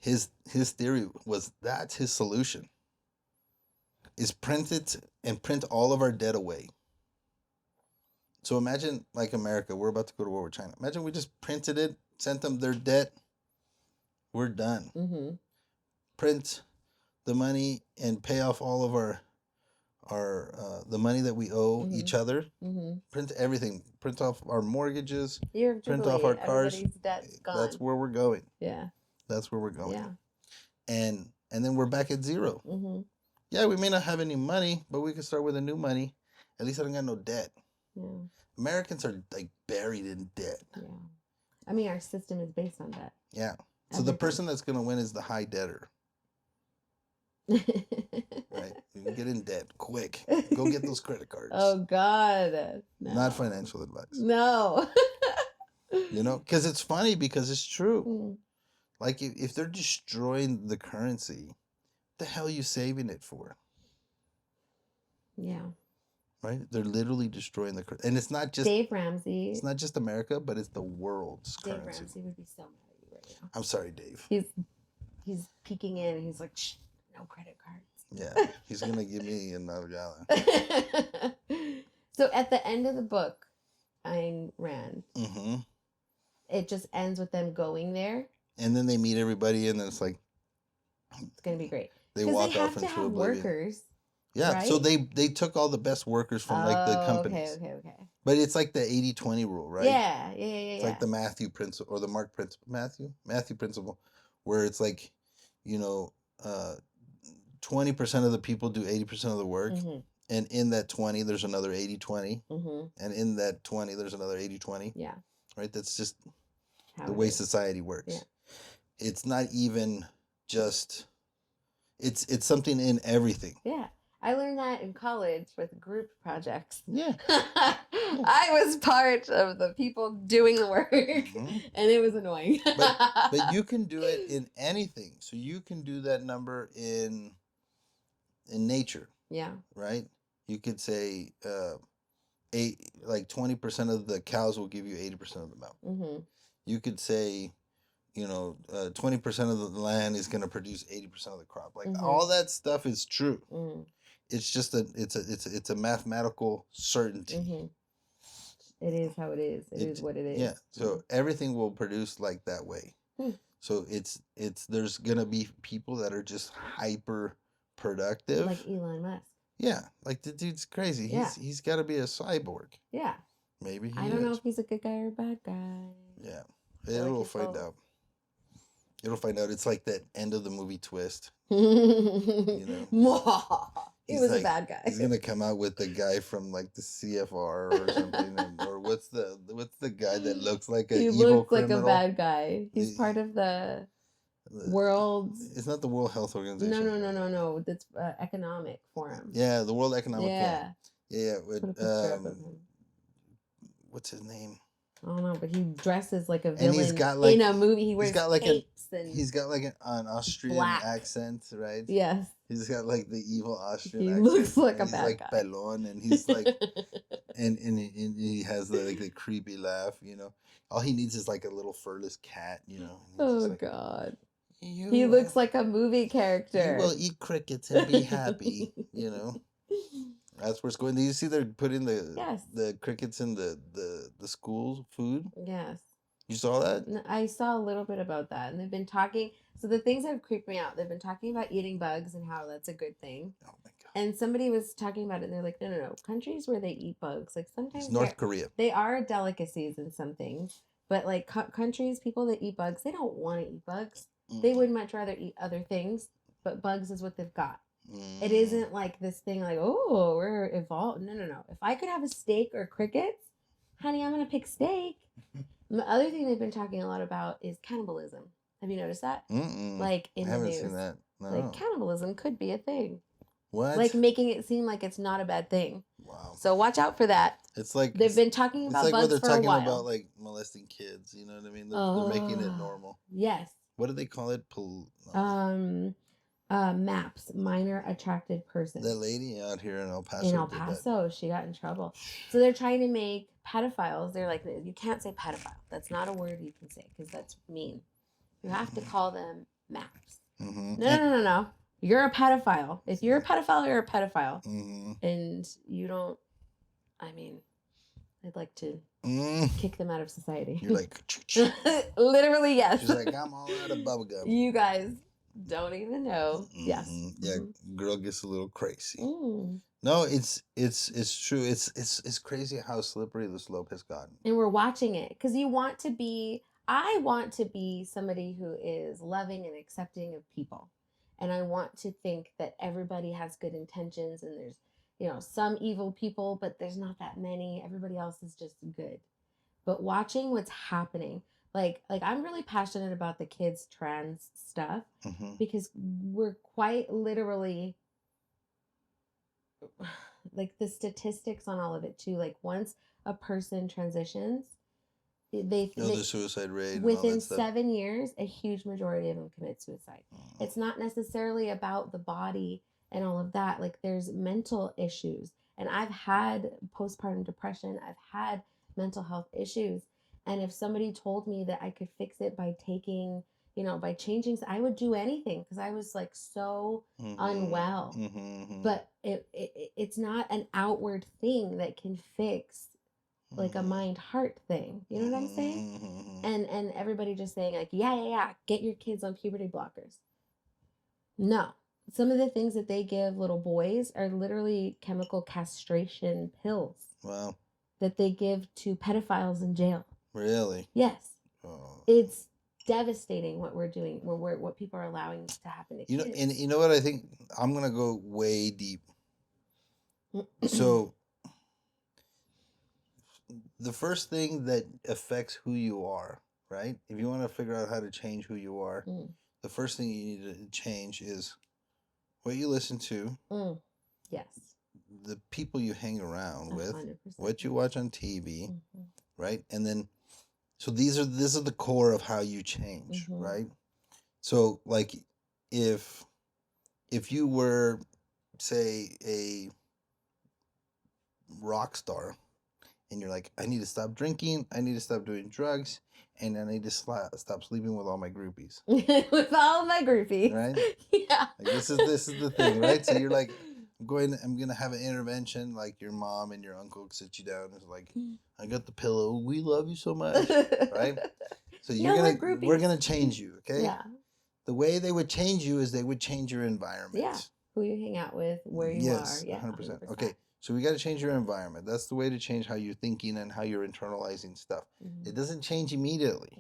His theory was that's his solution. Is print it and print all of our debt away. So imagine, like America, we're about to go to war with China. Imagine we just printed it, sent them their debt. We're done. Mm-hmm. Print the money and pay off all of our the money that we owe each other. Mm-hmm. Print everything. Print off our mortgages. Year of Print Jubilee, off our cars. everybody's debt's gone. That's where we're going. Yeah. That's where we're going. Yeah. And then we're back at zero. Mm-hmm. Yeah, we may not have any money, but we can start with a new money. At least I don't got no debt. Yeah. Americans are like buried in debt. Yeah. I mean, our system is based on that. Yeah. So the person that's going to win is the high debtor, right? You can get in debt quick. Go get those credit cards. Oh God. No. Not financial advice. No. You know, because it's funny because it's true. Mm. Like if they're destroying the currency, what the hell are you saving it for? Yeah. Right? They're literally destroying the currency. And it's not just Dave Ramsey. it's not just America, but it's the world's Dave currency. Ramsey would be so mad at you right you know. I'm sorry, Dave. He's peeking in and he's like, shh, no credit cards. Yeah, he's gonna give me another gallon. So at the end of the book, Ayn Rand, Mm-hmm. it just ends with them going there. And then they meet everybody, and then it's like It's gonna be great. they Because walk they have off to into have oblivion. workers. Yeah, so right? they took all the best workers from like the companies. Okay. But it's like the 80-20 rule, right? Yeah. It's like the Matthew principle or the Mark principle, Matthew principle, where it's like, 20% of the people do 80% of the work, Mm-hmm. and in that 20 there's another 80-20, Mm-hmm. and in that 20 there's another 80-20. Yeah. Right? That's just How the it way is. society works. Yeah. It's not even just it's something in everything. Yeah. I learned that in college with group projects. Yeah. I was part of the people doing the work, Mm-hmm. and it was annoying. But you can do it in anything. So you can do that number in nature, Yeah. right? You could say 20% of the cows will give you 80% of the milk. Mm-hmm. You could say 20% of the land is going to produce 80% of the crop. Like Mm-hmm. all that stuff is true. Mm-hmm. It's just it's a mathematical certainty. Mm-hmm. It is how it is. It is what it is. Yeah. So everything will produce like that way. So it's there's gonna be people that are just hyper productive. Like Elon Musk. Yeah, like the dude's crazy. Yeah. He's got to be a cyborg. Yeah. Maybe he I don't know is. if he's a good guy or a bad guy. Yeah, feel like it'll he's find both. out. It'll find out. It's like that end of the movie twist. He He's was like- a bad guy. He's gonna come out with the guy from like the CFR or something, or what's the guy that looks like an He evil looks like criminal? a bad guy. He's The- part of the world. It's not the World Health Organization. No. That's Economic Forum. Yeah, the World Economic Forum. Yeah. Yeah, Put a with, picture up of him. what's his name? I don't know, but he dresses like a And villain he's got, like- in a movie. He wears got, like, capes and He's got like an Austrian Black. accent, right? yes. He's got like the evil Austrian He accent. looks like and a bad he's like guy. pelon, and he's like, and he has the creepy laugh. All he needs is like a little furless cat. And he's Oh just like, God. "You He will- looks like a movie You character. will eat crickets and be happy. That's where it's going. Do you see they're putting Yes. the crickets in the school food? Yes. You saw that? I saw a little bit about that, and they've been talking. So the things that have creeped me out, they've been talking about eating bugs and how that's a good thing. Oh my god! And somebody was talking about it, and they're like, no. Countries where they eat bugs, like sometimes It's North Korea. they are delicacies in some things, but like countries, people that eat bugs, they don't want to eat bugs. They would much rather eat other things, but bugs is what they've got. It isn't like this thing like, oh, we're evolved. No. If I could have a steak or crickets, honey, I'm going to pick steak. The other thing they've been talking a lot about is cannibalism. Have you noticed that? Mm-mm. Like in I the haven't news. seen that. No. Like cannibalism could be a thing. What? Like making it seem like it's not a bad thing. Wow. So watch out for that. It's like They've been talking it's about like what bugs they're for a talking while. about, like molesting kids. You know what I mean? They're making it normal. Yes. What do they call it? MAPS, minor attracted person. That lady out here in El Paso. In El did that. Paso, she got in trouble. So they're trying to make pedophiles. They're like, you can't say pedophile. That's not a word you can say because that's mean. You have to call them MAPS. Mm-hmm. No. You're a pedophile. If you're a pedophile, you're a pedophile. Mm-hmm. And you don't, I'd like to kick them out of society. You're like, Literally, yes. she's like, I'm all out of bubblegum. You guys don't even know. Yes. Yeah, girl gets a little crazy. Mm. No, it's true. It's crazy how slippery the slope has gotten. And we're watching it because I want to be somebody who is loving and accepting of people. And I want to think that everybody has good intentions and there's, some evil people, but there's not that many. Everybody else is just good. But watching what's happening, like I'm really passionate about the kids trans stuff because we're quite literally like the statistics on all of it too. Like once a person transitions, the suicide rate and within all that stuff. 7 years, a huge majority of them commit suicide. It's not necessarily about the body and all of that. Like there's mental issues, and I've had postpartum depression. I've had mental health issues, And if somebody told me that I could fix it by taking, by changing, I would do anything because I was like so unwell. But it's not an outward thing that can fix like a mind heart thing. You know what I'm saying? And everybody just saying like, yeah, get your kids on puberty blockers. No. Some of the things that they give little boys are literally chemical castration pills. Wow. That they give to pedophiles in jail. Really? Yes. Oh. It's devastating what we're doing, what people are allowing to happen to kids. And you know what I think? I'm going to go way deep. So the first thing that affects who you are, right? If you want to figure out how to change who you are, the first thing you need to change is what you listen to. Yes. The people you hang around with, 100%. what you watch on TV, right? And then, so this is the core of how you change, right? So like, if you were, say, a rock star, and you're like, I need to stop drinking, I need to stop doing drugs, and I need to stop sleeping with all my groupies. With all my groupies, right? Yeah. Like, this is the thing, right? So you're like, I'm gonna have an intervention. Like your mom and your uncle sit you down and it's like, I got the pillow. We love you so much, right? So we're gonna change you, okay? Yeah. The way they would change you is they would change your environment. Yeah. Who you hang out with, where you are. Yeah. 100%. Okay. So we got to change your environment. That's the way to change how you're thinking and how you're internalizing stuff. It doesn't change immediately.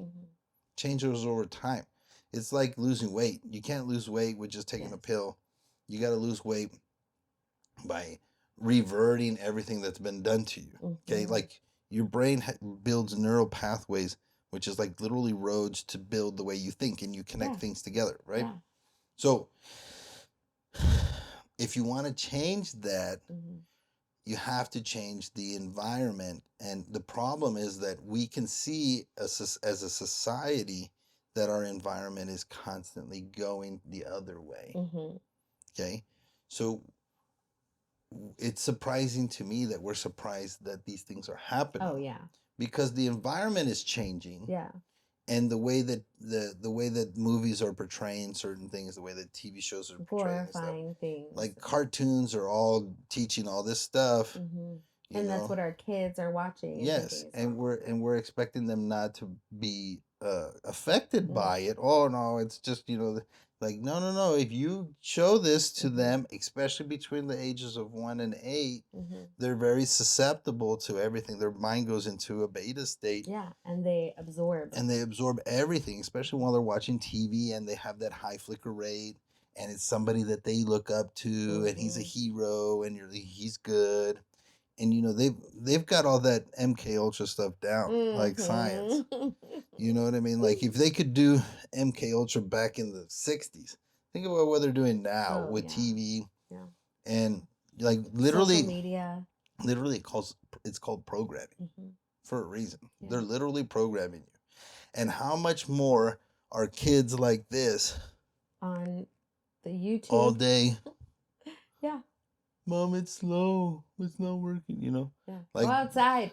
Changes over time. It's like losing weight. You can't lose weight with just taking a pill. You got to lose weight by reverting everything that's been done to you. Okay, like your brain builds neural pathways, which is like literally roads to build the way you think, and you connect things together, right? So if you want to change that, you have to change the environment. And the problem is that we can see as a society that our environment is constantly going the other way. Okay, so it's surprising to me that we're surprised that these things are happening. Oh yeah, because the environment is changing. Yeah, and the way that the way that movies are portraying certain things, the way that TV shows are portraying glorifying things, like cartoons are all teaching all this stuff. And that's what our kids are watching. Yes, and we're expecting them not to be affected by it. Oh no, it's just like no. If you show this to them, especially between the ages of 1 and 8, they're very susceptible to everything. Their mind goes into a beta state. Yeah, and they absorb. And they absorb everything, especially while they're watching TV and they have that high flicker rate. And it's somebody that they look up to, and he's a hero, and he's good. And they've got all that MK Ultra stuff down, like science. You know what I mean? Like if they could do MK Ultra back in the 60s, think about what they're doing now with TV. Yeah. And like literally social media. Literally it's called programming for a reason. Yeah. They're literally programming you. And how much more are kids like this on the YouTube all day? Yeah. Mom, it's slow. It's not working, Yeah. Like, go outside.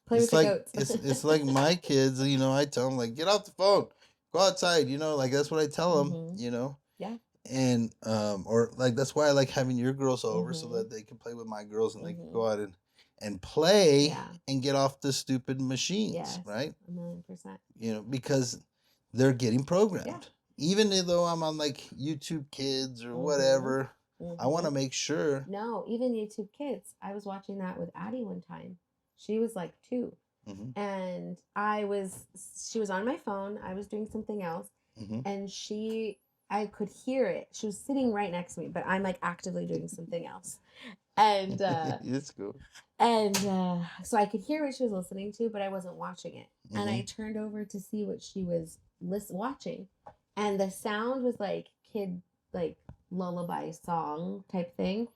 Play with the goats. it's like my kids, I tell them, like, get off the phone. Go outside, like, that's what I tell them, Yeah. And, or, like, that's why I like having your girls over so that they can play with my girls and they can go out and play and get off the stupid machines, right? 1,000,000%. Because they're getting programmed. Yeah. Even though I'm on, like, YouTube Kids or whatever, I want to make sure. No, even YouTube Kids. I was watching that with Addie one time. She was like 2. And she was on my phone. I was doing something else. And I could hear it. She was sitting right next to me, but I'm like actively doing something else. And it's cool. And so I could hear what she was listening to, but I wasn't watching it. And I turned over to see what she was watching. And the sound was like lullaby song type thing,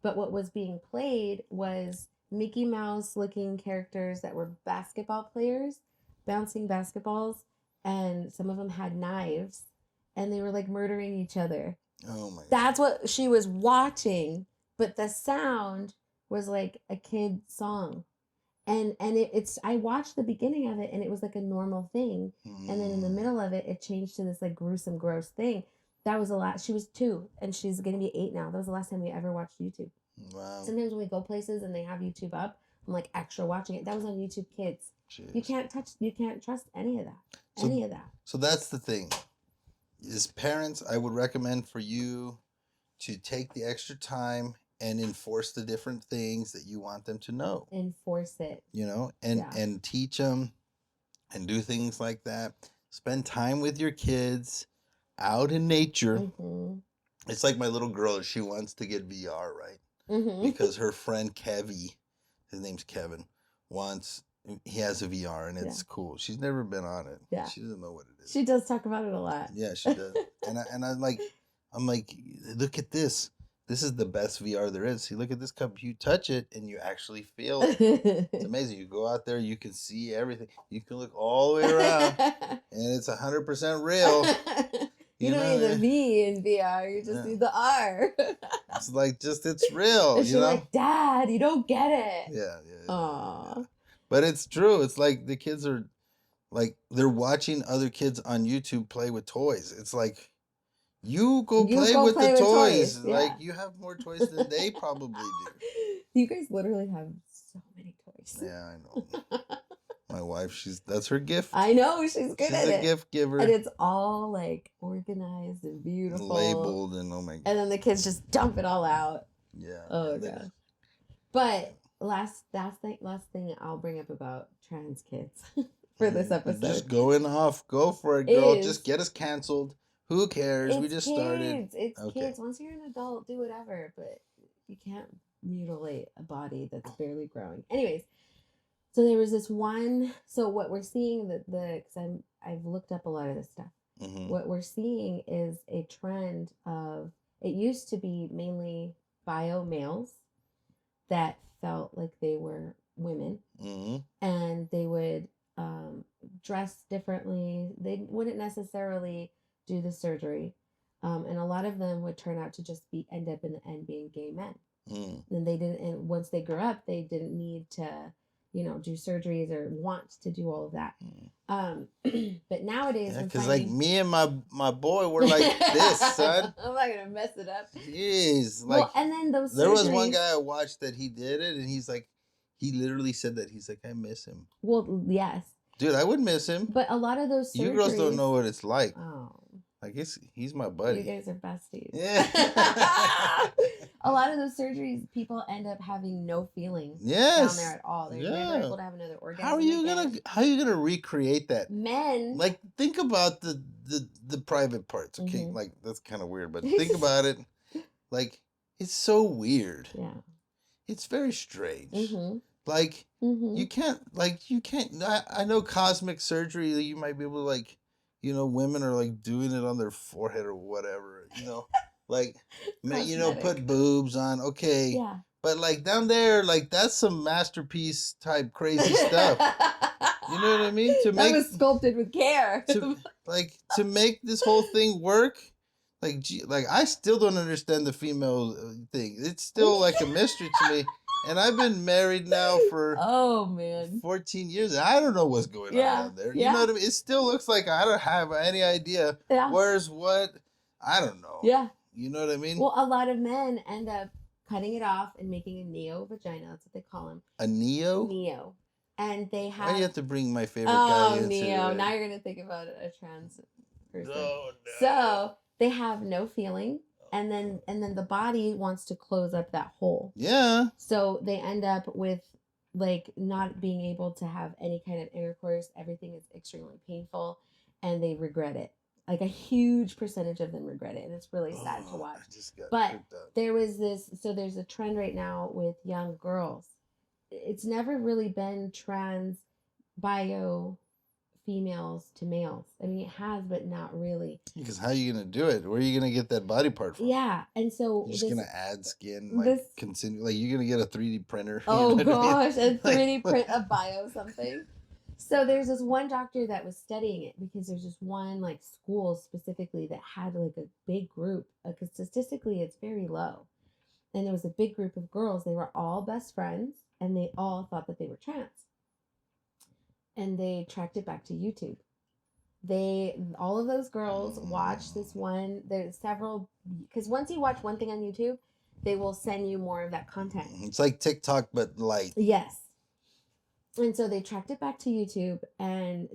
but what was being played was Mickey Mouse looking characters that were basketball players bouncing basketballs, and some of them had knives and they were like murdering each other. Oh my God. That's what she was watching, but the sound was like a kid song. it's I watched the beginning of it and it was like a normal thing, and then in the middle of it, it changed to this like gruesome, gross thing. That was a lot. She was 2 and she's gonna be 8 now. That was the last time we ever watched YouTube. Wow. Sometimes when we go places and they have YouTube up, I'm like extra watching it. That was on YouTube Kids. Jeez. You can't trust any of that. So that's the thing. As parents, I would recommend for you to take the extra time and enforce the different things that you want them to know. Enforce it. You know, and teach them and do things like that. Spend time with your kids out in nature. Mm-hmm. It's like my little girl. She wants to get VR, right? Mm-hmm. Because her friend Kevy, his name's Kevin, he has a VR and it's cool. She's never been on it. Yeah. She doesn't know what it is. She does talk about it a lot. Yeah, she does. I'm like, look at this. This is the best VR there is. See, look at this cup. You touch it and you actually feel it. It's amazing. You go out there, you can see everything. You can look all the way around and it's 100% real. You don't need the V in VR. You just need the R. It's like it's real. And she's like, Dad, you don't get it. Yeah. Aww. But it's true. It's like the kids are like, they're watching other kids on YouTube play with toys. It's like, you go play with the toys. Yeah. Like, you have more toys than they probably do. You guys literally have so many toys. Yeah, I know. My wife, that's her gift. I know, she's good at it. She's a gift giver. And it's all like organized and beautiful. Labeled and oh my God. And then the kids just dump it all out. Yeah. Oh gosh. But last thing I'll bring up about trans kids for this episode. Just going off. Go for it, girl. Just get us canceled. Who cares? We just started. It's kids. Once you're an adult, do whatever. But you can't mutilate a body that's barely growing. Anyways. So there was this one. So what we're seeing because I've looked up a lot of this stuff. Mm-hmm. What we're seeing is a trend of, it used to be mainly bio males that felt like they were women, mm-hmm. and they would dress differently. They wouldn't necessarily do the surgery, and a lot of them would turn out to just end up in the end being gay men. Mm. And they didn't. And once they grew up, they didn't need to, do surgeries or want to do all of that. But nowadays, because like me and my boy were like this, son. I'm not gonna mess it up. Jeez, and then those. There was one guy I watched that he did it, and he's like, he literally said that he's like, I miss him. Well, yes. Dude, I would miss him. But a lot of those surgeries, you girls don't know what it's like. Oh. Like he's my buddy. You guys are besties. Yeah. A lot of those surgeries, people end up having no feeling down there at all. They're never able to have another orgasm. How are you gonna recreate that? Men, like, think about the private parts. Okay, mm-hmm. Like, that's kind of weird, but think about it. Like, it's so weird. Yeah, it's very strange. Mm-hmm. Like, mm-hmm. you can't. I know cosmetic surgery. You might be able to, like, women are like doing it on their forehead or whatever. Like, put boobs on. Okay. Yeah. But like down there, like that's some masterpiece type crazy stuff. You know what I mean? That was sculpted with care. To make this whole thing work, like I still don't understand the female thing. It's still like a mystery to me. And I've been married now for 14 years. And I don't know what's going on down there. You know what I mean? It still looks like I don't have any idea. Yeah. Where's what? I don't know. Yeah. You know what I mean? Well, a lot of men end up cutting it off and making a neo vagina. That's what they call them. A neo? Neo. And they have. Why do you have to bring my favorite guy into neo. Now you're gonna think about a trans person. No. So they have no feeling. And then the body wants to close up that hole. Yeah. So they end up with like not being able to have any kind of intercourse. Everything is extremely painful, and they regret it. Like a huge percentage of them regret it, and it's really sad to watch. But there's a trend right now with young girls. It's never really been trans bio females to males. I mean, it has, but not really. Because how are you gonna do it? Where are you gonna get that body part from? Yeah, and so you're just gonna add skin, you're gonna get a 3D printer. Oh gosh, a 3D print a bio something. So there's this one doctor that was studying it because there's this one like school specifically that had like a big group. Because statistically, it's very low, and there was a big group of girls. They were all best friends. and they all thought that they were trans. And they tracked it back to YouTube. All of those girls watched this one. There's several, because once you watch one thing on YouTube, they will send you more of that content. It's like TikTok, but light. Yes. And so they tracked it back to YouTube, and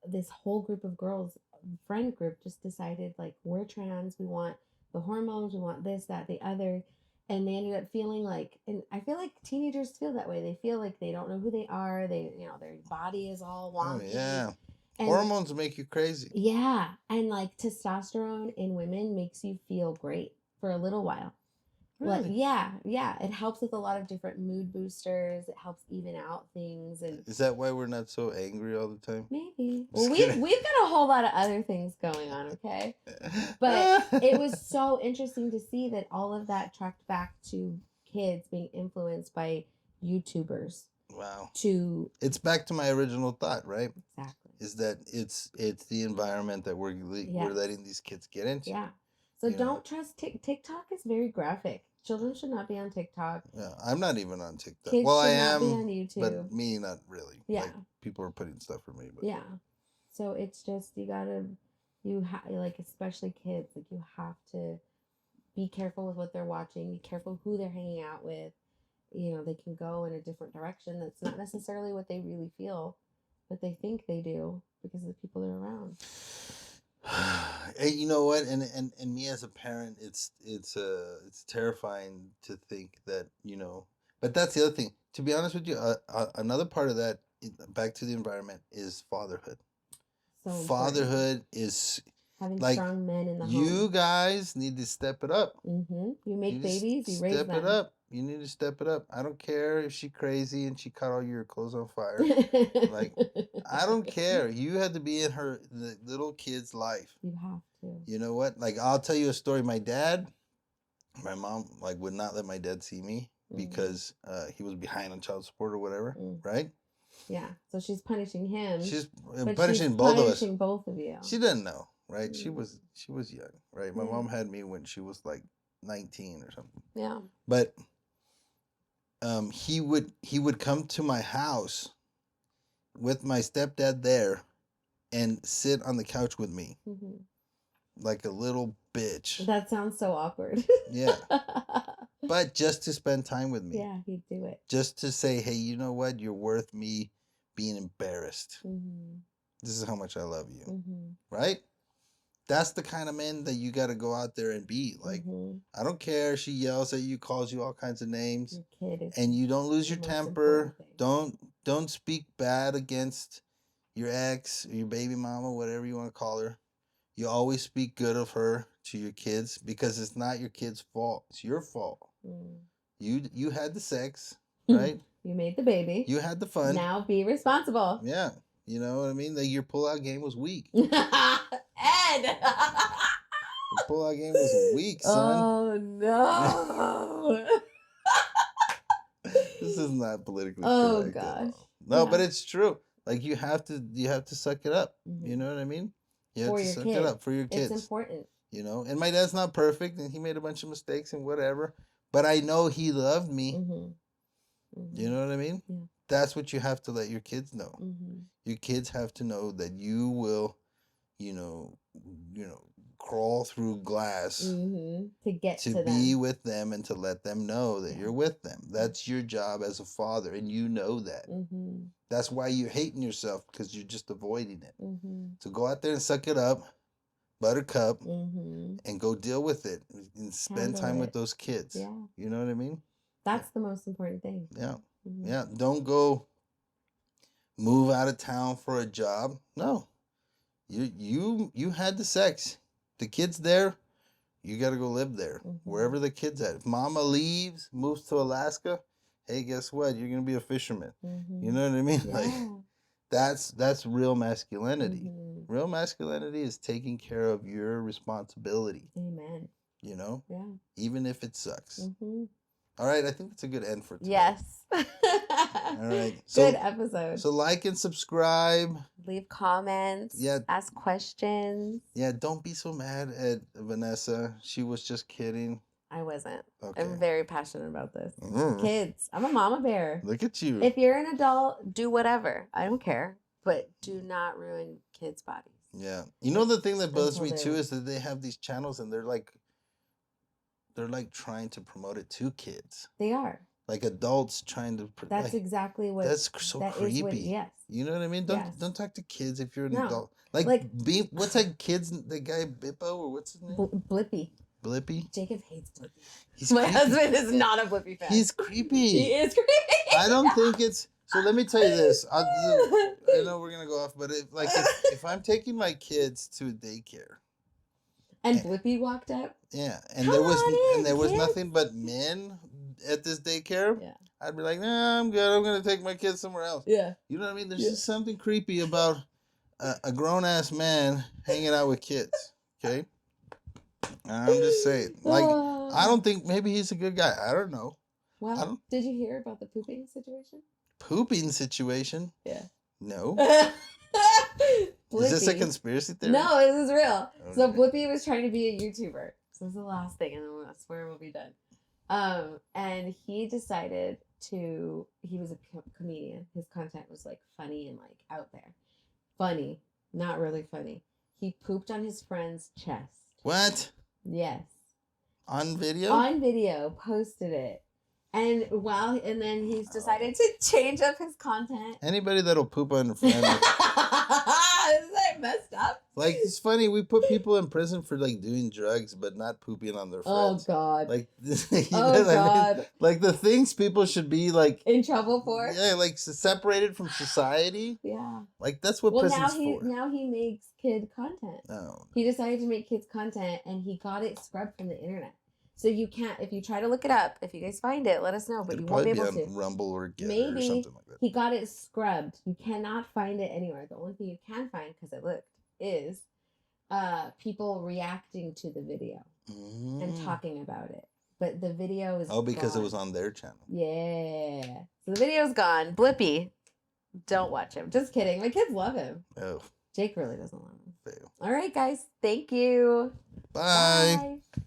this whole group of girls, friend group, just decided, like, we're trans, we want the hormones, we want this, that, the other. And they ended up feeling like, and I feel like teenagers feel that way. They feel like they don't know who they are. Their body is all wonky. Oh, yeah. And hormones make you crazy. Yeah. And like testosterone in women makes you feel great for a little while. Really? Like, yeah. It helps with a lot of different mood boosters. It helps even out things. And Is that why we're not so angry all the time? maybe. Just Well, kidding. we've got a whole lot of other things going on, okay? But it was so interesting to see that all of that tracked back to kids being influenced by YouTubers. Wow. It's back to my original thought, right? Exactly. Is that it's the environment that we're letting these kids get into. Yeah. So don't trust TikTok is very graphic. Children should not be on TikTok. Yeah, I'm not even on TikTok. Kids well, I should not am, be on YouTube. but me not really. Yeah. Like, people are putting stuff for me, but Yeah. So it's just like, especially kids, like, you have to be careful with what they're watching, be careful who they're hanging out with. They can go in a different direction that's not necessarily what they really feel, but they think they do because of the people they're around. Hey, you know what? And me as a parent, it's terrifying to think that, but that's the other thing. To be honest with you, another part of that, back to the environment, is fatherhood. So Fatherhood is having like, strong men in the home. you guys need to step it up. Mm-hmm. You make babies, you raise them. Step it up. You need to step it up. I don't care if she's crazy and she caught all your clothes on fire. Like, I don't care. You had to be in the little kid's life. You have to. You know what? Like, I'll tell you a story. My mom, like, would not let my dad see me because he was behind on child support or whatever, right? Yeah. So she's punishing him. She's but punishing she's both punishing of us. both of you. She didn't know, right? She was young, right? My Yeah. mom had me when she was like 19 or something. Yeah. But he would come to my house with my stepdad there and sit on the couch with me like a little bitch. That sounds so awkward. Yeah. But just to spend time with me. Yeah, he'd do it. Just to say, hey, you know what? You're worth me being embarrassed. Mm-hmm. This is how much I love you. Mm-hmm. Right? That's the kind of man that you got to go out there and be. Like, I don't care. She yells at you, calls you all kinds of names. Your kid is and you don't lose your temper. Don't speak bad against your ex or your baby mama, whatever you want to call her. You always speak good of her to your kids because it's not your kid's fault. It's your fault. You had the sex, right? You made the baby. You had the fun. Now be responsible. Yeah. You know what I mean? Like, your pull-out game was weak. Ed! Your pull-out game was weak, son. Oh, no. This is not politically oh, correct. Gosh. No, but it's true. Like, you have to suck it up. You know what I mean? You have to suck it up for your kids. It's important. You know, and my dad's not perfect, and he made a bunch of mistakes and whatever. But I know he loved me. You know what I mean? Yeah. That's what you have to let your kids know. Your kids have to know that you will, crawl through glass to get to be them. with them and to let them know that you're with them. That's your job as a father, and you know that. That's why you're hating yourself, because you're just avoiding it. So go out there and suck it up, buttercup, and go deal with it and spend time with those kids. Yeah. You know what I mean? That's the most important thing. Yeah. Yeah. Don't go move out of town for a job. No. You had the sex. The kid's there. You got to go live there. Wherever the kid's at. If mama leaves, moves to Alaska, hey, guess what? You're going to be a fisherman. You know what I mean? Yeah. Like, that's real masculinity. Real masculinity is taking care of your responsibility. Amen. You know? Yeah. Even if it sucks. All right, I think it's a good end for today. Yes. All right. Good episode. So like and subscribe. Leave comments. Yeah. Ask questions. Yeah, don't be so mad at Vanessa. She was just kidding. I wasn't. Okay. I'm very passionate about this. Mm. Kids. I'm a mama bear. Look at you. If you're an adult, do whatever. I don't care. But do not ruin kids' bodies. Yeah. You know the thing that bothers me Until too they're- is that they have these channels and they're like trying to promote it to kids. They are. Like adults trying to That's like, exactly what. that's so that is creepy. what- yes. You know what I mean? Yes. Don't talk to kids if you're an No. adult. Like- What's that kid's the guy Bippo or what's his name? Blippy. Blippy? Jacob hates Blippy. He's My creepy. husband is not a Blippy fan. He's creepy. He is creepy. I don't think it's so. Let me tell you this. I know we're gonna go off, but if I'm taking my kids to daycare, And Blippy walked up. yeah, and Come on in, there was kids. nothing but men at this daycare, Yeah. I'd be like, nah, I'm good. I'm gonna take my kids somewhere else. Yeah. You know what I mean? There's Yeah. just something creepy about a grown ass man hanging out with kids. Okay, I'm just saying. Like, I don't think maybe he's a good guy. I don't know. Well, I don't- did you hear about the pooping situation? Pooping situation? Yeah. No. Blippy. Is this a conspiracy theory? No, this is real. So Okay. Blippy was trying to be a YouTuber. So this is the last thing, and then I swear we'll be done. And he decided to. He was a comedian. His content was like funny and like out there. Funny, not really funny. He pooped on his friend's chest. What? Yes. On video? On video, posted it. And then he's decided to change up his content. Anybody that'll poop on a friend. Isn't that messed up? Like, it's funny, we put people in prison for like doing drugs but not pooping on their Oh friends. God. Like, you Oh know what I mean? God. Like the things people should be like, In trouble for? yeah, like separated from society. Yeah. Like that's what Well, prison's for. now he makes kid content. No. He decided to make kids content, and he got it scrubbed from the internet. So you can't, if you try to look it up, if you guys find it, let us know. But It'd you won't be probably able be to. on Rumble or Get or Maybe something like that. he got it scrubbed. You cannot find it anywhere. The only thing you can find, because it looked, is people reacting to the video and talking about it. But the video is because it gone. was on their channel. Yeah. So the video's gone. Blippy. Don't watch him. Just kidding. My kids love him. Oh, Jake really doesn't love him. fail. All right, guys. Thank you. Bye. Bye.